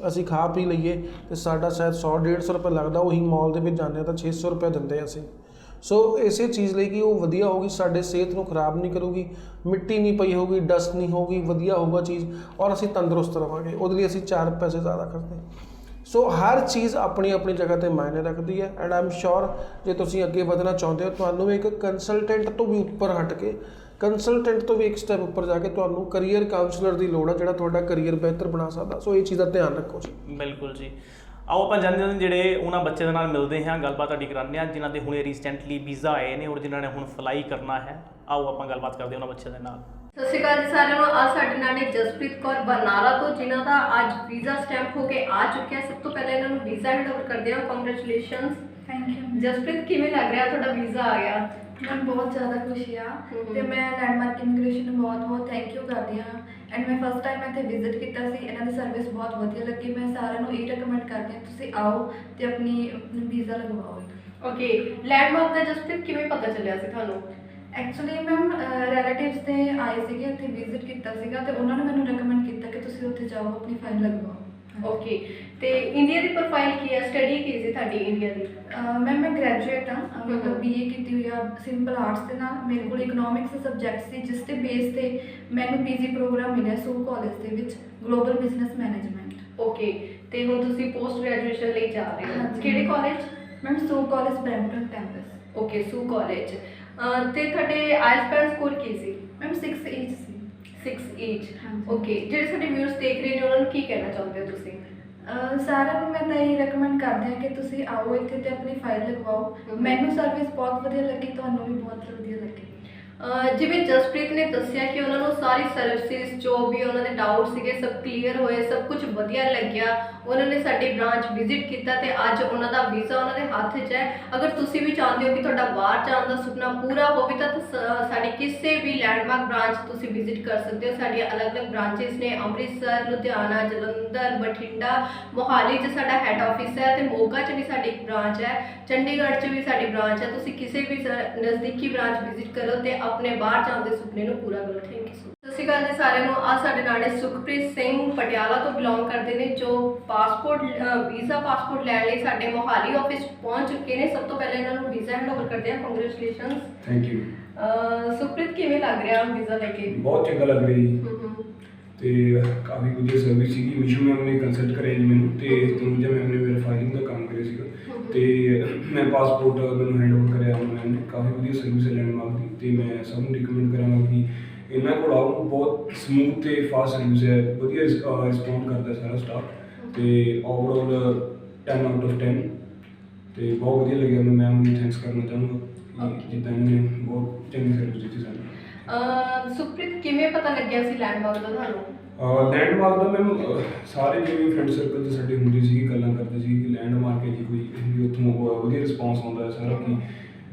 ਅਸੀਂ ਖਾ ਪੀ ਲਈਏ ਤੇ ਸਾਡਾ ਸ਼ਾਇਦ 100-150 ਰੁਪਏ ਲੱਗਦਾ, ਉਹੀ ਮਾਲ ਦੇ ਵਿੱਚ ਜਾਂਦੇ ਹਾਂ ਤਾਂ 600 ਰੁਪਏ ਦਿੰਦੇ ਅਸੀਂ। ਸੋ ਇਸੇ ਚੀਜ਼ ਲਈ ਕਿ ਉਹ ਵਧੀਆ ਹੋਊਗੀ, ਸਾਡੇ ਸਿਹਤ ਨੂੰ ਖਰਾਬ ਨਹੀਂ ਕਰੂਗੀ, ਮਿੱਟੀ ਨਹੀਂ ਪਈ ਹੋਊਗੀ, ਡਸਟ ਨਹੀਂ ਹੋਊਗੀ, ਵਧੀਆ ਹੋਊਗਾ ਚੀਜ਼ ਔਰ ਅਸੀਂ ਤੰਦਰੁਸਤ ਰਹਾਂਗੇ, ਉਹਦੇ ਲਈ ਅਸੀਂ 4 ਪੈਸੇ ਜ਼ਿਆਦਾ ਖਰਚਦੇ। ਸੋ ਹਰ ਚੀਜ਼ ਆਪਣੀ ਆਪਣੀ ਜਗ੍ਹਾ 'ਤੇ ਮਾਇਨੇ ਰੱਖਦੀ ਹੈ। ਐਂਡ ਆਈ ਐਮ ਸ਼ੋਰ ਜੇ ਤੁਸੀਂ ਅੱਗੇ ਵਧਣਾ ਚਾਹੁੰਦੇ ਹੋ, ਤੁਹਾਨੂੰ ਇੱਕ ਕੰਸਲਟੈਂਟ ਤੋਂ ਵੀ ਉੱਪਰ ਹਟ ਕੇ, ਕੰਸਲਟੈਂਟ ਤੋਂ ਵੀ ਇੱਕ ਸਟੈਪ ਉੱਪਰ ਜਾ ਕੇ ਤੁਹਾਨੂੰ ਕਰੀਅਰ ਕਾਉਂਸਲਰ ਦੀ ਲੋੜ ਹੈ, ਜਿਹੜਾ ਤੁਹਾਡਾ ਕਰੀਅਰ ਬਿਹਤਰ ਬਣਾ ਸਕਦਾ। ਸੋ ਇਹ ਚੀਜ਼ ਦਾ ਧਿਆਨ ਰੱਖੋ ਜੀ। ਬਿਲਕੁਲ ਜੀ। ਆਓ ਆਪਾਂ ਜਾਂਦੇ ਜਿਹੜੇ ਉਹਨਾਂ ਬੱਚੇ ਦੇ ਨਾਲ ਮਿਲਦੇ ਹਾਂ, ਗੱਲਬਾਤ ਤੁਹਾਡੀ ਕਰਾਉਂਦੇ ਹਾਂ ਜਿਨ੍ਹਾਂ ਦੇ ਹੁਣੇ ਰੀਸੈਂਟਲੀ ਵੀਜ਼ਾ ਆਏ ਨੇ ਔਰ ਜਿਨ੍ਹਾਂ ਨੇ ਹੁਣ ਫਲਾਈ ਕਰਨਾ ਹੈ। ਆਓ ਆਪਾਂ ਗੱਲਬਾਤ ਕਰਦੇ ਹਾਂ ਉਹਨਾਂ ਬੱਚਿਆਂ ਦੇ ਨਾਲ। ਸਤਿ ਸ਼੍ਰੀ ਅਕਾਲ ਜੀ ਸਾਰਿਆਂ ਨੂੰ। ਅੱਜ ਸਾਡੇ ਨਾਲ ਨੇ ਜਸਪ੍ਰੀਤ ਕੌਰ ਬਰਨਾਲਾ ਤੋਂ, ਜਿਨ੍ਹਾਂ ਦਾ ਅੱਜ ਵੀਜ਼ਾ ਸਟੈਂਪ ਹੋ ਕੇ ਆ ਚੁੱਕਿਆ। ਸਭ ਤੋਂ ਪਹਿਲਾਂ ਇਹਨਾਂ ਨੂੰ ਵੀਜ਼ਾ ਹੈਂਡ ਓਵਰ ਕਰਦੇ ਹਾਂ। ਕੰਗ੍ਰੈਚੁਲੇਸ਼ਨਸ। Thank you. ਜਸਪ੍ਰੀਤ, ਕਿਵੇਂ ਲੱਗ ਰਿਹਾ ਤੁਹਾਡਾ ਵੀਜ਼ਾ ਆ ਗਿਆ? ਮੈਨੂੰ ਬਹੁਤ ਜ਼ਿਆਦਾ ਖੁਸ਼ੀ ਆ ਤੇ ਮੈਂ ਲੈਂਡਮਾਰਕ ਇਮੀਗ੍ਰੇਸ਼ਨ ਨੂੰ ਬਹੁਤ ਥੈਂਕ ਯੂ ਕਰਦੀ ਹਾਂ। ਐਂਡ ਮੈਂ ਫਸਟ ਟਾਈਮ ਇੱਥੇ ਵਿਜ਼ਿਟ ਕੀਤਾ ਸੀ, ਇਹਨਾਂ ਦੀ ਸਰਵਿਸ ਬਹੁਤ ਵਧੀਆ ਲੱਗੀ। ਮੈਂ ਸਾਰਿਆਂ ਨੂੰ ਇਹ ਰეკਮੈਂਡ ਕਰਦੀ ਹਾਂ ਤੁਸੀਂ ਆਓ ਤੇ ਆਪਣੀ ਵੀਜ਼ਾ ਲਗਵਾਓ। ਓਕੇ, ਲੈਂਡਮਾਰਕ ਦਾ ਜਸਪ੍ਰੀਤ ਕਿਵੇਂ ਪਤਾ ਚੱਲਿਆ ਸੀ ਤੁਹਾਨੂੰ? ਐਕਚੁਅਲੀ ਮੈਮ ਰਿਲੇਟਿਵਸ ਦੇ ਆਏ ਸੀਗੇ, ਇੱਥੇ ਵਿਜ਼ਿਟ ਕੀਤਾ ਸੀਗਾ ਤੇ ਉਹਨਾਂ ਨੇ ਮੈਨੂੰ ਰეკਮੈਂਡ ਕੀਤਾ ਕਿ ਤੁਸੀਂ ਉੱਥੇ ਜਾਓ, ਆਪਣੀ ਫਾਈਲ ਲਗਵਾਓ। ਓਕੇ, ਤੇ ਇੰਡੀਆ ਦੀ ਪ੍ਰੋਫਾਈਲ ਕੀ ਹੈ? ਸਟੱਡੀ ਕੀ ਸੀ ਤੁਹਾਡੀ ਇੰਡੀਆ ਦੀ? ਮੈਮ ਮੈਂ ਗ੍ਰੈਜੂਏਟ ਹਾਂ, ਮਤਲਬ BA ਕੀਤੀ ਹੋਈ ਆ ਸਿੰਪਲ ਆਰਟਸ ਦੇ ਨਾਲ। ਮੇਰੇ ਕੋਲ ਇਕਨੋਮਿਕਸ ਸਬਜੈਕਟ ਸੀ, ਜਿਸ ਦੇ ਬੇਸ ਤੇ ਮੈਨੂੰ PG ਪ੍ਰੋਗਰਾਮ ਮਿਲਿਆ ਸੂ ਕਾਲਜ ਦੇ ਵਿੱਚ, ਗਲੋਬਲ ਬਿਜ਼ਨਸ ਮੈਨੇਜਮੈਂਟ। ਓਕੇ, ਤੇ ਹੁਣ ਤੁਸੀਂ ਪੋਸਟ ਗ੍ਰੈਜੂਏਸ਼ਨ ਲਈ ਜਾ ਰਹੇ ਹੋ? ਹਾਂਜੀ। ਕਿਹੜੇ ਕਾਲਜ? ਮੈਮ ਸੂ ਕਾਲਜ ਬਰੈਂਪਟਨ ਕੈਂਪਸ। ਓਕੇ, ਸੂ ਕਾਲਜ। ਤੇ ਤੁਹਾਡੇ ਆਈਐਲਟੀਐਸ ਸਕੋਰ ਕੀ ਸੀ? ਮੈਮ 6 ਏਜ ਸੀ। 6 ਏਜ। ਹਾਂਜੀ। ਓਕੇ, ਜਿਹੜੇ ਸਾਡੇ ਵਿਊਅਰਸ ਦੇਖ ਰਹੇ ਨੇ ਉਹਨਾਂ ਨੂੰ ਕੀ ਕਹਿਣਾ ਚਾਹੁੰਦੇ ਹੋ ਤੁਸੀਂ? ਸਾਰਿਆਂ ਨੂੰ ਮੈਂ ਤਾਂ ਇਹ ਰეკਮੈਂਡ ਕਰਦੀ ਹਾਂ ਕਿ ਤੁਸੀਂ ਆਓ ਇੱਥੇ ਤੇ ਆਪਣੀ ਫਾਈਲ ਲਗਵਾਓ। ਮੈਨੂੰ ਸਰਵਿਸ ਬਹੁਤ ਵਧੀਆ ਲੱਗੀ, ਤੁਹਾਨੂੰ ਵੀ ਬਹੁਤ ਵਧੀਆ ਲੱਗੀ। ਜਿਵੇਂ ਜਸਪ੍ਰੀਤ ਨੇ ਦੱਸਿਆ ਕਿ ਉਹਨਾਂ ਨੂੰ ਸਾਰੀ ਸਰਵਿਸਿਜ਼ ਜੋ ਵੀ ਉਹਨਾਂ ਦੇ ਡਾਊਟ ਸੀਗੇ ਸਭ ਕਲੀਅਰ ਹੋਏ, ਸਭ ਕੁਝ ਵਧੀਆ ਲੱਗਿਆ। ਉਹਨਾਂ ਨੇ ਸਾਡੀ ਬ੍ਰਾਂਚ ਵਿਜ਼ਿਟ ਕੀਤਾ ਤੇ ਅੱਜ ਉਹਨਾਂ ਦਾ ਵੀਜ਼ਾ ਉਹਨਾਂ ਦੇ ਹੱਥ 'ਚ ਹੈ। ਅਗਰ ਤੁਸੀਂ ਵੀ ਚਾਹੁੰਦੇ ਹੋ ਕਿ ਤੁਹਾਡਾ ਬਾਹਰ ਜਾਣ ਦਾ ਸੁਪਨਾ ਪੂਰਾ ਹੋਵੇ ਤਾਂ ਸਾਡੀ ਕਿਸੇ ਵੀ ਲੈਂਡਮਾਰਕ ਬ੍ਰਾਂਚ ਤੁਸੀਂ ਵਿਜ਼ਿਟ ਕਰ ਸਕਦੇ ਹੋ। ਸਾਡੀਆਂ ਅਲੱਗ-ਅਲੱਗ ਬ੍ਰਾਂਚਿਸ ਨੇ, ਅੰਮ੍ਰਿਤਸਰ, ਲੁਧਿਆਣਾ, ਜਲੰਧਰ, ਬਠਿੰਡਾ, ਮੋਹਾਲੀ 'ਚ ਸਾਡਾ ਹੈੱਡ ਆਫਿਸ ਹੈ ਤੇ ਮੋਗਾ 'ਚ ਵੀ ਸਾਡੀ ਇੱਕ ਬ੍ਰਾਂਚ ਹੈ, ਚੰਡੀਗੜ੍ਹ 'ਚ ਵੀ ਸਾਡੀ ਬ੍ਰਾਂਚ ਹੈ। ਤੁਸੀਂ ਕਿਸੇ ਵੀ ਨਜ਼ਦੀਕੀ ਬ੍ਰਾਂਚ ਵਿਜ਼ਿਟ ਕਰੋ ਤੇ ਆਪਣੇ ਬਾਹਰ ਜਾਣ ਦੇ ਸੁਪਨੇ ਨੂੰ ਪੂਰਾ ਕਰੋ। Thank you. ਸਤਿ ਸ਼੍ਰੀ ਅਕਾਲ ਜੀ ਸਾਰਿਆਂ ਨੂੰ। ਅੱਜ ਸਾਡੇ ਨਾਲ ਨੇ ਸੁਖਪ੍ਰੀਤ ਸਿੰਘ, ਪਟਿਆਲਾ ਤੋਂ ਬਿਲੋਂਗ ਕਰਦੇ ਨੇ, ਜੋ ਵੀਜ਼ਾ ਪਾਸਪੋਰਟ ਲੈਣ ਲਈ ਸਾਡੇ ਮੋਹਾਲੀ ਆਫਿਸ ਪਹੁੰਚ ਚੁੱਕੇ ਨੇ। ਸਭ ਤੋਂ ਪਹਿਲਾਂ ਇਹਨਾਂ ਨੂੰ ਵੀਜ਼ਾ ਹੈਂਡ ਓਵਰ ਕਰਦੇ ਹਾਂ। ਕੰਗ੍ਰੈਚੁਲੇਸ਼ਨਸ। Thank you. ਸੁਖਪ੍ਰੀਤ, ਕਿਵੇਂ ਲੱਗ ਰਿਹਾ ਵੀਜ਼ਾ ਲੈ ਕੇ? ਬਹੁਤ ਚੰਗਾ ਲੱਗ ਰਿਹਾ ਜੀ ਤੇ ਕਾਫੀ ਵਧੀਆ ਸਰਵਿਸ ਸੀਗੀ। ਮਿਸ਼ੂ ਮੈਮ ਨੇ ਕੰਸਲਟ ਕਰਿਆ ਜੀ ਮੈਨੂੰ ਤੇ ਤਨੂਜਾ ਮੈਮ ਨੇ ਮੇਰਾ ਫਾਈਲਿੰਗ ਦਾ ਕੰਮ ਕਰਿਆ ਸੀਗਾ ਤੇ ਮੈਂ ਪਾਸਪੋਰਟ ਮੈਨੂੰ ਹੈਂਡ ਓਵਰ ਕਰਿਆ ਮੈਮ ਨੇ। ਕਾਫੀ ਵਧੀਆ ਸਰਵਿਸ ਹੈ ਲੈਂਡਮਾਰਕ ਦੀ ਤੇ ਮੈਂ ਸਭ ਨੂੰ ਰਿਕਮੈਂਡ ਕਰਾਂਗਾ ਕਿ ਇਹਨਾਂ ਕੋਲ ਆਓ। ਬਹੁਤ ਸਮੂਥ ਤੇ ਫਾਸਟ ਸਰਵਿਸ ਹੈ, ਵਧੀਆ ਰਿਸਪੌਂਡ ਕਰਦਾ ਸਾਰਾ ਸਟਾਫ ਤੇ ਓਵਰਆਲ 10 ਆਊਟ ਆਫ 10 ਤੇ ਬਹੁਤ ਵਧੀਆ ਲੱਗਿਆ। ਮੈਂ ਮੈਮ ਨੂੰ ਥੈਂਕਸ ਕਰਨਾ ਚਾਹੂੰਗਾ ਕਿ ਜਿੱਦਾਂ ਇਹਨਾਂ ਨੇ ਬਹੁਤ ਚੰਗੀ ਸਰਵਿਸ ਦਿੱਤੀ ਸਾਨੂੰ। ਸੁਖਪ੍ਰੀਤ, ਕਿਵੇਂ ਪਤਾ ਲੱਗਿਆ ਸੀ ਲੈਂਡਮਾਰਕ ਦਾ ਤੁਹਾਨੂੰ? ਲੈਂਡਮਾਰਕ ਦਾ ਮੈਮ ਸਾਰੇ ਜਿਵੇਂ ਫਰੈਂਡ ਸਰਕਲ 'ਚ ਸਾਡੇ ਹੁੰਦੇ ਸੀਗੇ, ਗੱਲਾਂ ਕਰਦੇ ਸੀ ਕਿ ਲੈਂਡਮਾਰਕ ਹੈ ਜੀ ਕੋਈ ਵੀ, ਉੱਥੋਂ ਵਧੀਆ ਰਿਸਪੌਂਸ ਆਉਂਦਾ ਹੈ ਸਾਰਾ। ਕਿ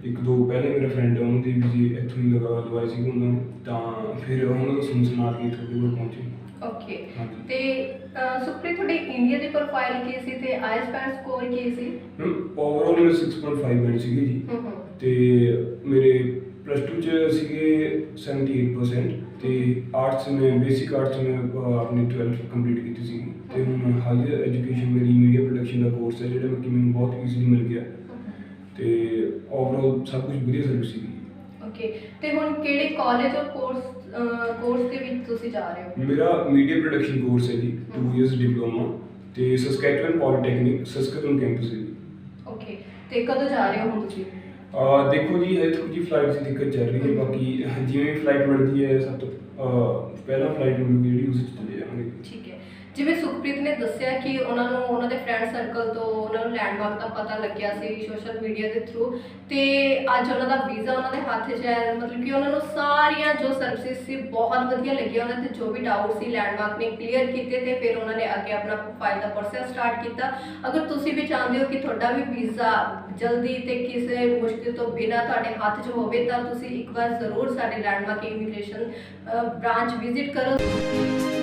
ਇੱਕ ਦੋ ਪਹਿਲੇ ਮੇਰਾ ਫਰੈਂਡ ਉਹਨਾਂ ਦੀ ਵੀ ਜੀ ਇੱਥੋਂ ਹੀ ਲਗਵਾਈ ਸੀਗੀ ਉਹਨਾਂ ਨੇ, ਤਾਂ ਫਿਰ ਉਹਨਾਂ ਦਾ ਸੁਣਾ ਕੇ ਤੁਹਾਡੇ ਕੋਲ ਪਹੁੰਚੇ। ਓਕੇ, ਤੇ ਸੁਖਪ੍ਰੀਤ ਤੁਹਾਡੀ ਇੰਡੀਆ ਦੀ ਪ੍ਰੋਫਾਈਲ ਕੀ ਸੀ ਤੇ ਆਈਐਲਟੀਐਸ ਸਕੋਰ ਕੀ ਸੀ? ਮੈਮ ਓਵਰਆਲ ਮੇਰੇ 6.5 ਬੈਂਡ ਸੀਗੇ ਜੀ ਤੇ ਮੇਰੇ प्लस 2 ਚ ਸੀਗੇ 78% ਤੇ ਆਰਟਸ ਮੈਂ ਬੇਸਿਕ ਆਰਟਸ ਮੈਂ ਆਪਣੀ 12th ਕੰਪਲੀਟ ਕੀਤੀ ਸੀ ਤੇ ਹੁਣ ਹਾਇਰ ਐਜੂਕੇਸ਼ਨ ਮੇਰੀ ਮੀਡੀਆ ਪ੍ਰੋਡਕਸ਼ਨ ਦਾ ਕੋਰਸ ਹੈ ਜਿਹੜਾ ਕਿ ਮੈਨੂੰ ਬਹੁਤ ਈਜ਼ੀਲੀ ਮਿਲ ਗਿਆ ਤੇ ਓਵਰਆਲ ਸਭ ਕੁਝ ਵਧੀਆ ਸਰਵਿਸ ਸੀ। ਓਕੇ, ਤੇ ਹੁਣ ਕਿਹੜੇ ਕਾਲਜ ਔਰ ਕੋਰਸ ਦੇ ਵਿੱਚ ਤੁਸੀਂ ਜਾ ਰਹੇ ਹੋ? ਮੇਰਾ ਮੀਡੀਆ ਪ੍ਰੋਡਕਸ਼ਨ ਕੋਰਸ ਹੈ ਜੀ 2 ਇਅਰਸ ਡਿਪਲੋਮਾ ਤੇ ਸਸਕੈਚੁਅਨ ਪੋਲੀਟੈਕਨਿਕ ਸਸਕੈਚੁਅਨ ਕੈਂਪਸ ਹੈ। ਓਕੇ, ਤੇ ਕਦੋਂ ਜਾ ਰਹੇ ਹੋ ਹੁਣ ਤੁਸੀਂ? ਦੇਖੋ ਜੀ ਹੈ ਥੋੜੀ ਜਿਹੀ ਫਲਾਈਟ ਦੀ ਦਿੱਕਤ ਚੱਲ ਰਹੀ ਹੈ, ਬਾਕੀ ਜਿਵੇਂ ਫਲਾਈਟ ਮਿਲਦੀ ਹੈ ਸਭ ਤੋਂ ਪਹਿਲਾਂ ਫਲਾਈਟ ਮਿਲੂਗੀ ਜਿਹੜੀ ਉਸ 'ਚ ਚਲੇ ਜਾਵਾਂਗੇ। ਠੀਕ ਹੈ, ਜਿਵੇਂ ਸੁਖਪ੍ਰੀਤ ਨੇ ਦੱਸਿਆ ਕਿ ਉਹਨਾਂ ਨੂੰ ਉਹਨਾਂ ਦੇ ਫਰੈਂਡ ਸਰਕਲ ਤੋਂ ਉਹਨਾਂ ਨੂੰ ਲੈਂਡਮਾਰਕ ਦਾ ਪਤਾ ਲੱਗਿਆ ਸੀ ਸੋਸ਼ਲ ਮੀਡੀਆ ਦੇ ਥਰੂ, ਤੇ ਅੱਜ ਉਹਨਾਂ ਦਾ ਵੀਜ਼ਾ ਉਹਨਾਂ ਦੇ ਹੱਥ 'ਚ ਹੈ। ਮਤਲਬ ਕਿ ਉਹਨਾਂ ਨੂੰ ਸਾਰੀਆਂ ਜੋ ਸਰਵਿਸਿਜ਼ ਸੀ ਬਹੁਤ ਵਧੀਆ ਲੱਗੀਆਂ, ਉਹਨਾਂ ਦੇ ਜੋ ਵੀ ਡਾਊਟ ਸੀ ਲੈਂਡਮਾਰਕ ਨੇ ਕਲੀਅਰ ਕੀਤੇ ਤੇ ਫਿਰ ਉਹਨਾਂ ਨੇ ਅੱਗੇ ਆਪਣਾ ਫਾਈਲ ਦਾ ਪ੍ਰੋਸੈਸ ਸਟਾਰਟ ਕੀਤਾ। ਅਗਰ ਤੁਸੀਂ ਵੀ ਚਾਹੁੰਦੇ ਹੋ ਕਿ ਤੁਹਾਡਾ ਵੀ ਵੀਜ਼ਾ ਜਲਦੀ ਤੇ ਕਿਸੇ ਮੁਸ਼ਕਿਲ ਤੋਂ ਬਿਨਾਂ ਤੁਹਾਡੇ ਹੱਥ 'ਚ ਹੋਵੇ ਤਾਂ ਤੁਸੀਂ ਇੱਕ ਵਾਰ ਜ਼ਰੂਰ ਸਾਡੇ ਲੈਂਡਮਾਰਕ ਇਮੀਗ੍ਰੇਸ਼ਨ ਬ੍ਰਾਂਚ ਵਿਜ਼ਿਟ ਕਰੋ।